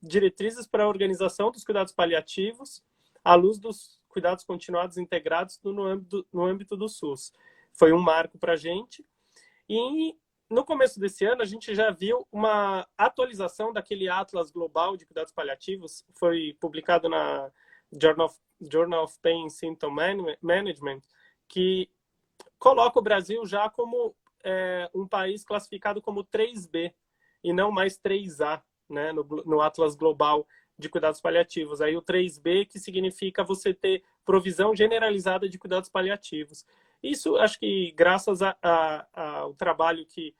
[SPEAKER 1] diretrizes para a organização dos cuidados paliativos à luz dos cuidados continuados integrados no âmbito do SUS. Foi um marco para a gente. E no começo desse ano, a gente já viu uma atualização daquele Atlas Global de Cuidados Paliativos, foi publicado na Journal of Pain Symptom Management, que coloca o Brasil já como um país classificado como 3B e não mais 3A, né, no Atlas Global de Cuidados Paliativos. Aí o 3B, que significa você ter provisão generalizada de cuidados paliativos. Isso, acho que graças ao trabalho que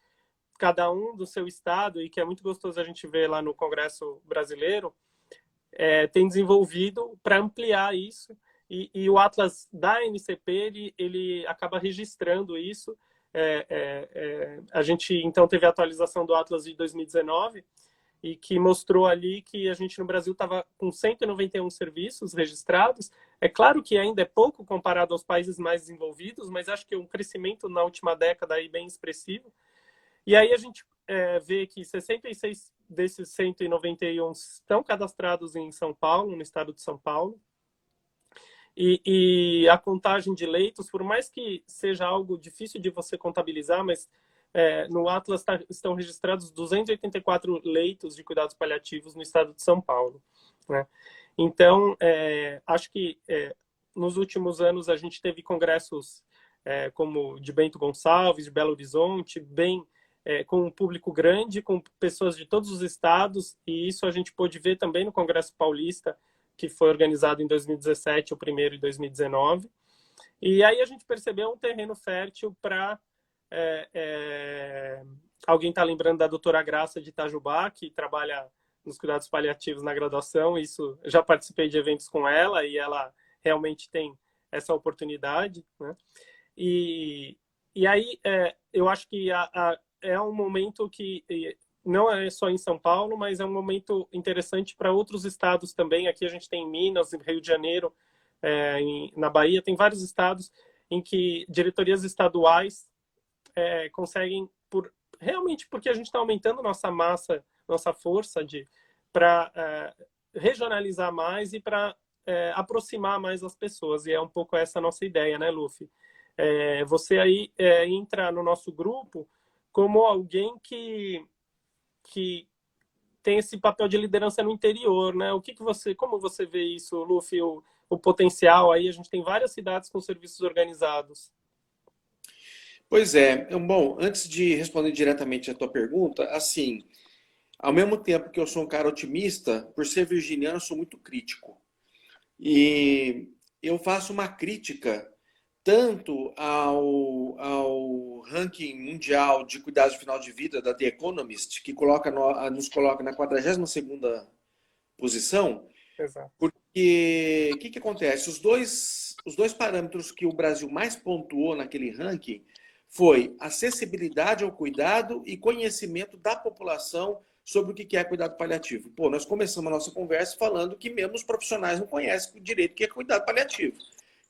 [SPEAKER 1] cada um do seu estado, e que é muito gostoso a gente ver lá no Congresso Brasileiro, tem desenvolvido para ampliar isso. E o Atlas da NCP, ele acaba registrando isso. A gente, então, teve a atualização do Atlas de 2019, e que mostrou ali que a gente no Brasil estava com 191 serviços registrados. É claro que ainda é pouco comparado aos países mais desenvolvidos, mas acho que é um crescimento na última década aí bem expressivo. E aí a gente vê que 66 desses 191 estão cadastrados em São Paulo, no estado de São Paulo. E a contagem de leitos, por mais que seja algo difícil de você contabilizar, mas no Atlas estão registrados 284 leitos de cuidados paliativos no estado de São Paulo, né? Então, acho que nos últimos anos a gente teve congressos como de Bento Gonçalves, de Belo Horizonte, com um público grande, com pessoas de todos os estados, e isso a gente pôde ver também no Congresso Paulista, que foi organizado em 2017, o primeiro em 2019. E aí a gente percebeu um terreno fértil para... alguém está lembrando da doutora Graça de Itajubá, que trabalha nos cuidados paliativos na graduação. Isso, já participei de eventos com ela, e ela realmente tem essa oportunidade, né? E aí eu acho que é um momento que não é só em São Paulo, mas é um momento interessante para outros estados também. Aqui a gente tem Minas, Rio de Janeiro, na Bahia, tem vários estados em que diretorias estaduais conseguem, realmente porque a gente está aumentando nossa massa, nossa força para regionalizar mais e para aproximar mais as pessoas. E é um pouco essa a nossa ideia, né, Luffy? Você aí entra no nosso grupo como alguém que tem esse papel de liderança no interior, né? Como você vê isso, Luffy, o potencial aí? A gente tem várias cidades com serviços organizados.
[SPEAKER 2] Pois é. Bom, antes de responder diretamente a tua pergunta, assim, ao mesmo tempo que eu sou um cara otimista, por ser virginiano, eu sou muito crítico. E eu faço uma crítica tanto ao ranking mundial de cuidados de final de vida da The Economist, que nos coloca na 42ª posição,
[SPEAKER 1] Exato.
[SPEAKER 2] porque o que acontece? Os dois parâmetros que o Brasil mais pontuou naquele ranking foi acessibilidade ao cuidado e conhecimento da população sobre o que é cuidado paliativo. Pô, nós começamos a nossa conversa falando que mesmo os profissionais não conhecem direito o que é cuidado paliativo,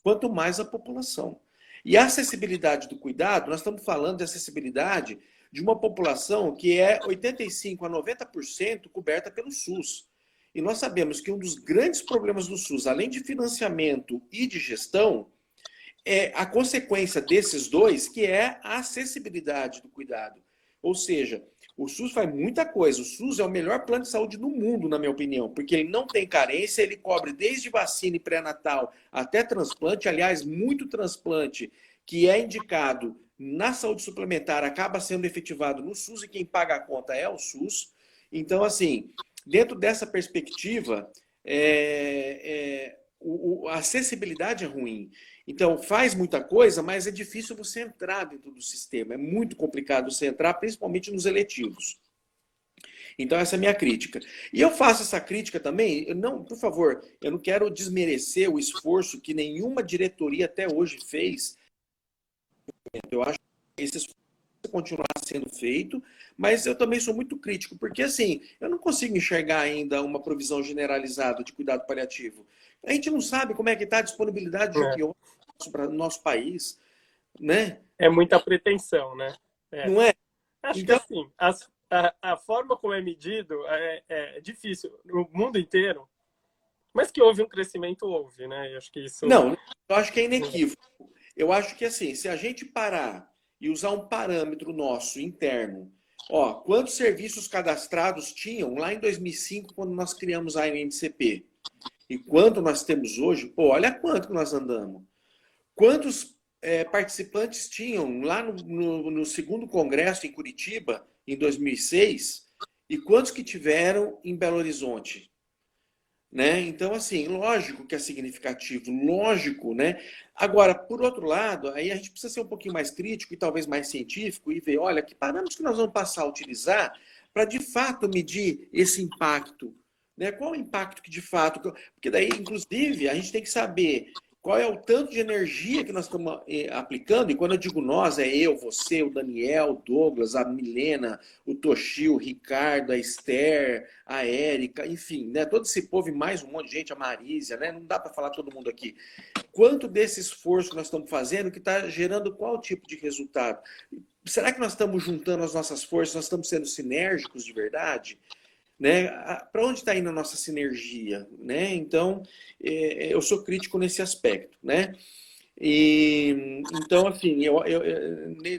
[SPEAKER 2] quanto mais a população. E a acessibilidade do cuidado, nós estamos falando de acessibilidade de uma população que é 85% a 90% coberta pelo SUS. E nós sabemos que um dos grandes problemas do SUS, além de financiamento e de gestão, é a consequência desses dois, que é a acessibilidade do cuidado. Ou seja, o SUS faz muita coisa. O SUS é o melhor plano de saúde do mundo, na minha opinião, porque ele não tem carência, ele cobre desde vacina e pré-natal até transplante. Aliás, muito transplante que é indicado na saúde suplementar acaba sendo efetivado no SUS e quem paga a conta é o SUS. Então, assim, dentro dessa perspectiva, a acessibilidade é ruim. Então, faz muita coisa, mas é difícil você entrar dentro do sistema. É muito complicado você entrar, principalmente nos eletivos. Então, essa é a minha crítica. E eu faço essa crítica também, por favor, eu não quero desmerecer o esforço que nenhuma diretoria até hoje fez. Eu acho que esse esforço vai continuar sendo feito, mas eu também sou muito crítico, porque assim, eu não consigo enxergar ainda uma provisão generalizada de cuidado paliativo. A gente não sabe como é que está a disponibilidade de opioides para o nosso país, né?
[SPEAKER 1] É muita pretensão, né?
[SPEAKER 2] Não é?
[SPEAKER 1] Acho que
[SPEAKER 2] Então,
[SPEAKER 1] assim, a forma como é medido é difícil no mundo inteiro, mas que houve um crescimento, houve, né? Eu acho que isso...
[SPEAKER 2] não, eu acho que é inequívoco. Eu acho que assim, se a gente parar e usar um parâmetro nosso interno, ó, quantos serviços cadastrados tinham lá em 2005, quando nós criamos a ANCP? E quanto nós temos hoje? Pô, olha quanto que nós andamos. Quantos participantes tinham lá no segundo congresso em Curitiba, em 2006, e quantos que tiveram em Belo Horizonte? Né? Então, assim, lógico que é significativo, lógico, né? Agora, por outro lado, aí a gente precisa ser um pouquinho mais crítico e talvez mais científico e ver, olha, que parâmetros que nós vamos passar a utilizar para, de fato, medir esse impacto, né? Qual o impacto que, de fato... Porque daí, inclusive, a gente tem que saber qual é o tanto de energia que nós estamos aplicando, e quando eu digo nós, é eu, você, o Daniel, o Douglas, a Milena, o Toshio, o Ricardo, a Esther, a Érica, enfim, né? Todo esse povo e mais um monte de gente, a Marísia, né? Não dá para falar todo mundo aqui. Quanto desse esforço que nós estamos fazendo que está gerando qual tipo de resultado? Será que nós estamos juntando as nossas forças, nós estamos sendo sinérgicos de verdade? Né? Para onde está indo a nossa sinergia? Né? Então, eu sou crítico nesse aspecto. Né? Então, assim,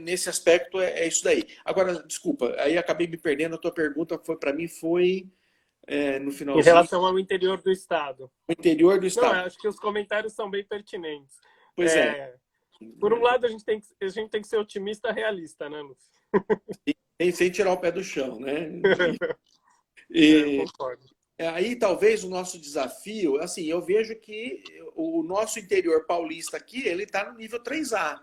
[SPEAKER 2] nesse aspecto é isso daí. Agora, desculpa, aí acabei me perdendo. A tua pergunta para mim foi no
[SPEAKER 1] Em
[SPEAKER 2] finalzinho.
[SPEAKER 1] relação ao interior do estado.
[SPEAKER 2] O interior do
[SPEAKER 1] Não,
[SPEAKER 2] estado.
[SPEAKER 1] acho que os comentários são bem pertinentes.
[SPEAKER 2] Pois é.
[SPEAKER 1] Por um lado, a gente tem que ser otimista realista, né, Lúcio?
[SPEAKER 2] Sem tirar o pé do chão, né?
[SPEAKER 1] Eu concordo.
[SPEAKER 2] Aí talvez o nosso desafio, assim, eu vejo que o nosso interior paulista aqui, ele está no nível 3A.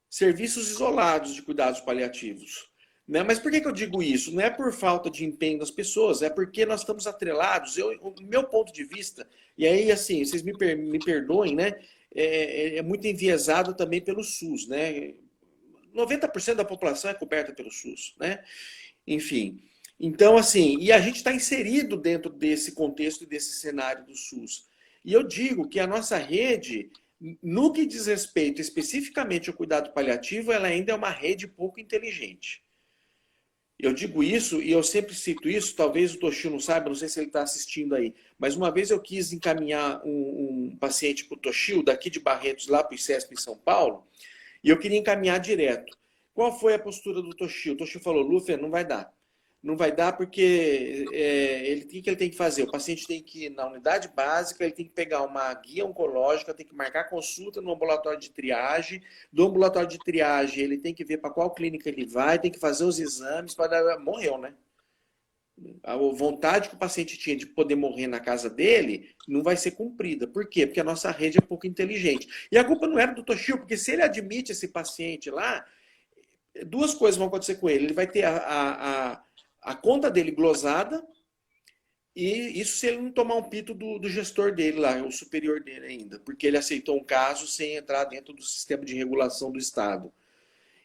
[SPEAKER 2] Serviços isolados de cuidados paliativos. Né? Mas por que eu digo isso? Não é por falta de empenho das pessoas, é porque nós estamos atrelados. O meu ponto de vista, e aí, assim, vocês me perdoem, né? É muito enviesado também pelo SUS, né? 90% da população é coberta pelo SUS, né? Enfim. Então, assim, e a gente está inserido dentro desse contexto e desse cenário do SUS. E eu digo que a nossa rede, no que diz respeito especificamente ao cuidado paliativo, ela ainda é uma rede pouco inteligente. Eu digo isso, e eu sempre cito isso, talvez o Toshio não saiba, não sei se ele está assistindo aí, mas uma vez eu quis encaminhar um paciente para o Toshio, daqui de Barretos, lá para o ICESP em São Paulo, e eu queria encaminhar direto. Qual foi a postura do Toshio? O Toshio falou, Luffy, não vai dar. não vai dar porque o que ele tem que fazer? O paciente tem que ir na unidade básica, ele tem que pegar uma guia oncológica, tem que marcar consulta no ambulatório de triagem. Do ambulatório de triagem, ele tem que ver para qual clínica ele vai, tem que fazer os exames, morreu, né? A vontade que o paciente tinha de poder morrer na casa dele não vai ser cumprida. Por quê? Porque a nossa rede é pouco inteligente. E a culpa não era do Toshio, porque se ele admite esse paciente lá, duas coisas vão acontecer com ele. Ele vai ter a conta dele glosada, e isso se ele não tomar um pito do gestor dele lá, o superior dele ainda, porque ele aceitou um caso sem entrar dentro do sistema de regulação do Estado.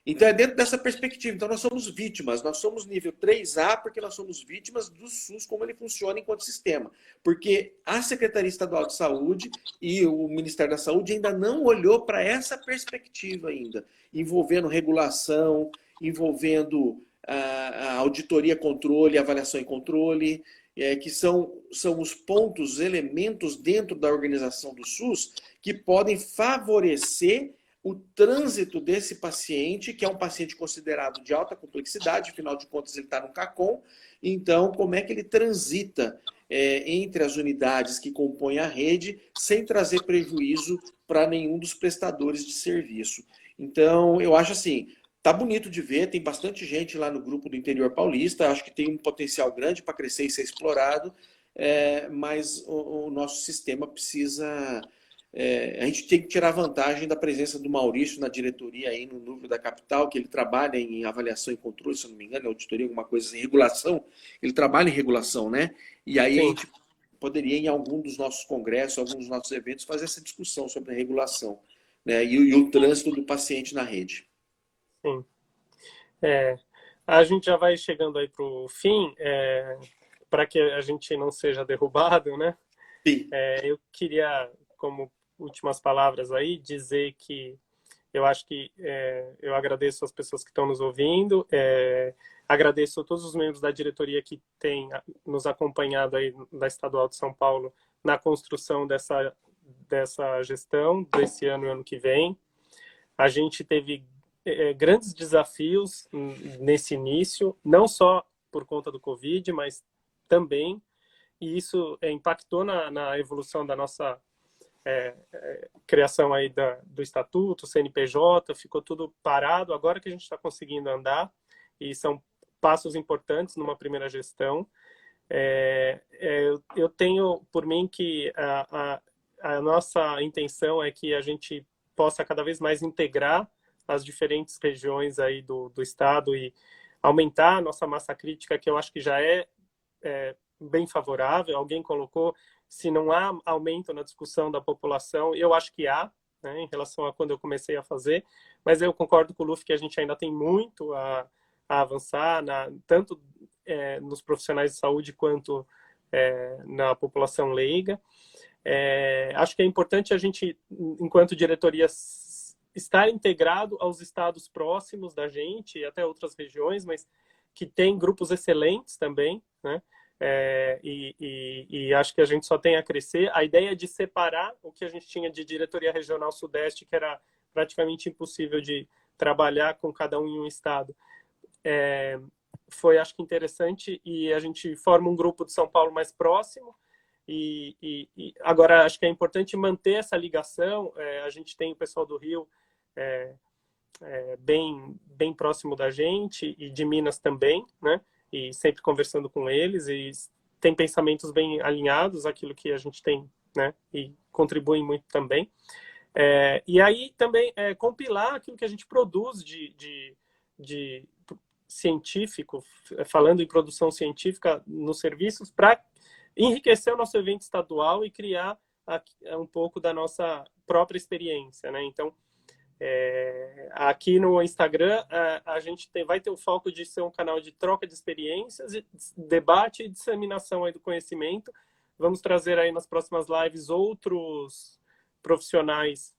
[SPEAKER 2] Então é dentro dessa perspectiva. Então nós somos vítimas, nós somos nível 3A porque nós somos vítimas do SUS, como ele funciona enquanto sistema. Porque a Secretaria Estadual de Saúde e o Ministério da Saúde ainda não olhou para essa perspectiva ainda, envolvendo regulação, envolvendo a auditoria, controle, avaliação e controle, que são os pontos, os elementos dentro da organização do SUS que podem favorecer o trânsito desse paciente, que é um paciente considerado de alta complexidade, afinal de contas ele está no CACOM, então como é que ele transita entre as unidades que compõem a rede, sem trazer prejuízo para nenhum dos prestadores de serviço. Então, eu acho assim, tá bonito de ver, tem bastante gente lá no grupo do interior paulista, acho que tem um potencial grande para crescer e ser explorado, mas o nosso sistema precisa... a gente tem que tirar vantagem da presença do Maurício na diretoria aí no núcleo da capital, que ele trabalha em avaliação e controle, se eu não me engano, auditoria, alguma coisa assim, regulação, ele trabalha em regulação, né? E aí
[SPEAKER 1] Sim.
[SPEAKER 2] a gente poderia, em algum dos nossos congressos, alguns dos nossos eventos, fazer essa discussão sobre a regulação, né? E o trânsito do paciente na rede.
[SPEAKER 1] Sim. A gente já vai chegando aí para o fim, para que a gente não seja derrubado, né?
[SPEAKER 2] Sim.
[SPEAKER 1] Eu queria, como últimas palavras aí, dizer que eu acho que eu agradeço as pessoas que estão nos ouvindo, agradeço a todos os membros da diretoria que têm nos acompanhado aí da Estadual de São Paulo na construção dessa gestão desse ano e ano que vem. A gente teve grandes desafios nesse início, não só por conta do Covid, mas também, e isso impactou na evolução da nossa criação aí do estatuto, CNPJ, ficou tudo parado. Agora que a gente está conseguindo andar, e são passos importantes numa primeira gestão. Eu tenho por mim que a nossa intenção é que a gente possa cada vez mais integrar as diferentes regiões aí do estado e aumentar a nossa massa crítica, que eu acho que já é bem favorável. Alguém colocou, se não há aumento na discussão da população, eu acho que há, né, em relação a quando eu comecei a fazer, mas eu concordo com o Luffy que a gente ainda tem muito a avançar, tanto nos profissionais de saúde quanto na população leiga. Acho que é importante a gente, enquanto diretoria, estar integrado aos estados próximos da gente e até outras regiões, mas que tem grupos excelentes também, né? E acho que a gente só tem a crescer. A ideia de separar o que a gente tinha de diretoria regional sudeste, que era praticamente impossível de trabalhar com cada um em um estado, foi, acho que, interessante, e a gente forma um grupo de São Paulo mais próximo. E agora acho que é importante manter essa ligação. A gente tem o pessoal do Rio bem próximo da gente, e de Minas também, né? E sempre conversando com eles, e tem pensamentos bem alinhados àquilo que a gente tem, né? E contribuem muito também. E aí também compilar aquilo que a gente produz de científico, falando em produção científica nos serviços, para enriquecer o nosso evento estadual e criar um pouco da nossa própria experiência, né? Então, aqui no Instagram, a gente vai ter o foco de ser um canal de troca de experiências, debate e disseminação aí do conhecimento. Vamos trazer aí nas próximas lives outros profissionais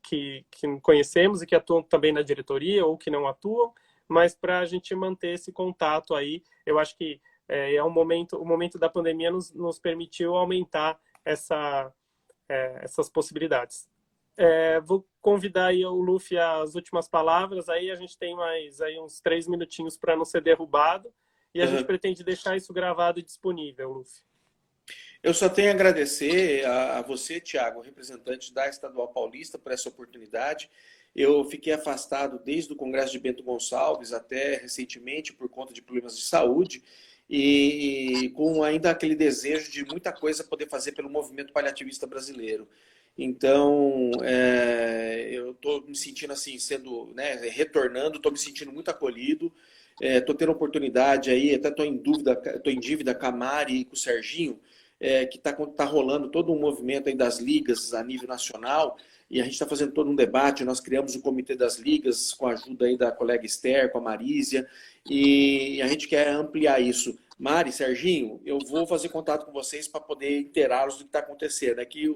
[SPEAKER 1] que conhecemos e que atuam também na diretoria ou que não atuam, mas para a gente manter esse contato aí. Eu acho que o momento da pandemia nos permitiu aumentar essas possibilidades. Vou convidar aí o Luffy às últimas palavras, aí a gente tem mais aí uns 3 minutinhos para não ser derrubado, e a gente
[SPEAKER 2] Uhum.
[SPEAKER 1] pretende deixar isso gravado e disponível, Luffy.
[SPEAKER 2] Eu só tenho a agradecer a você, Thiago, representante da Estadual Paulista, por essa oportunidade. Eu fiquei afastado desde o Congresso de Bento Gonçalves até recentemente por conta de problemas de saúde e com ainda aquele desejo de muita coisa poder fazer pelo movimento paliativista brasileiro. Então, eu estou me sentindo assim, sendo, né, retornando, estou me sentindo muito acolhido. Estou tendo oportunidade aí, até estou em dúvida, estou em dívida com a Mari e com o Serginho, que tá rolando todo um movimento aí das ligas a nível nacional, e a gente está fazendo todo um debate. Nós criamos o Comitê das Ligas com a ajuda aí da colega Esther, com a Marísia, e a gente quer ampliar isso. Mari, Serginho, eu vou fazer contato com vocês para poder inteirá-los do que está acontecendo. Aqui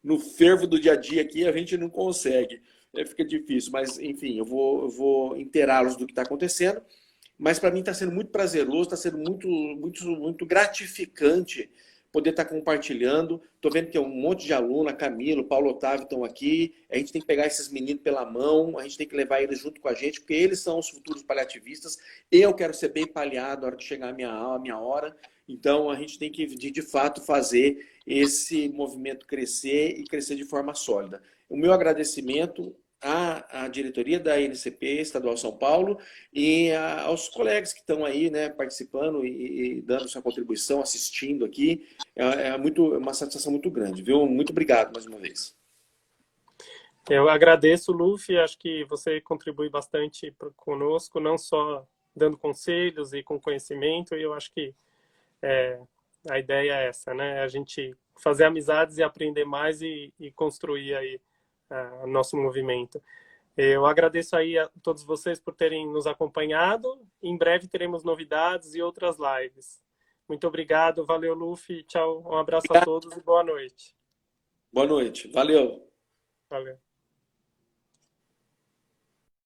[SPEAKER 2] no fervo do dia a dia aqui a gente não consegue, fica difícil, mas enfim, eu vou inteirá-los do que está acontecendo. Mas para mim está sendo muito prazeroso, está sendo muito gratificante poder estar compartilhando. Estou vendo que é um monte de aluno, a Camila, o Paulo Otávio estão aqui. A gente tem que pegar esses meninos pela mão, a gente tem que levar eles junto com a gente, porque eles são os futuros paliativistas. Eu quero ser bem paliado na hora que chegar a minha hora. Então a gente tem que, de fato, fazer esse movimento crescer e crescer de forma sólida. O meu agradecimento à diretoria da NCP Estadual São Paulo e aos colegas que estão aí, né, participando e dando sua contribuição, assistindo aqui. Uma satisfação muito grande, viu? Muito obrigado mais uma vez.
[SPEAKER 1] Eu agradeço, Luffy, acho que você contribui bastante conosco, não só dando conselhos e com conhecimento, e eu acho que a ideia é essa, né? A gente fazer amizades e aprender mais e construir aí o nosso movimento. Eu agradeço aí a todos vocês por terem nos acompanhado. Em breve teremos novidades e outras lives. Muito obrigado, valeu, Luffy, tchau, um abraço a todos e boa noite.
[SPEAKER 2] Boa noite, valeu.
[SPEAKER 1] Valeu.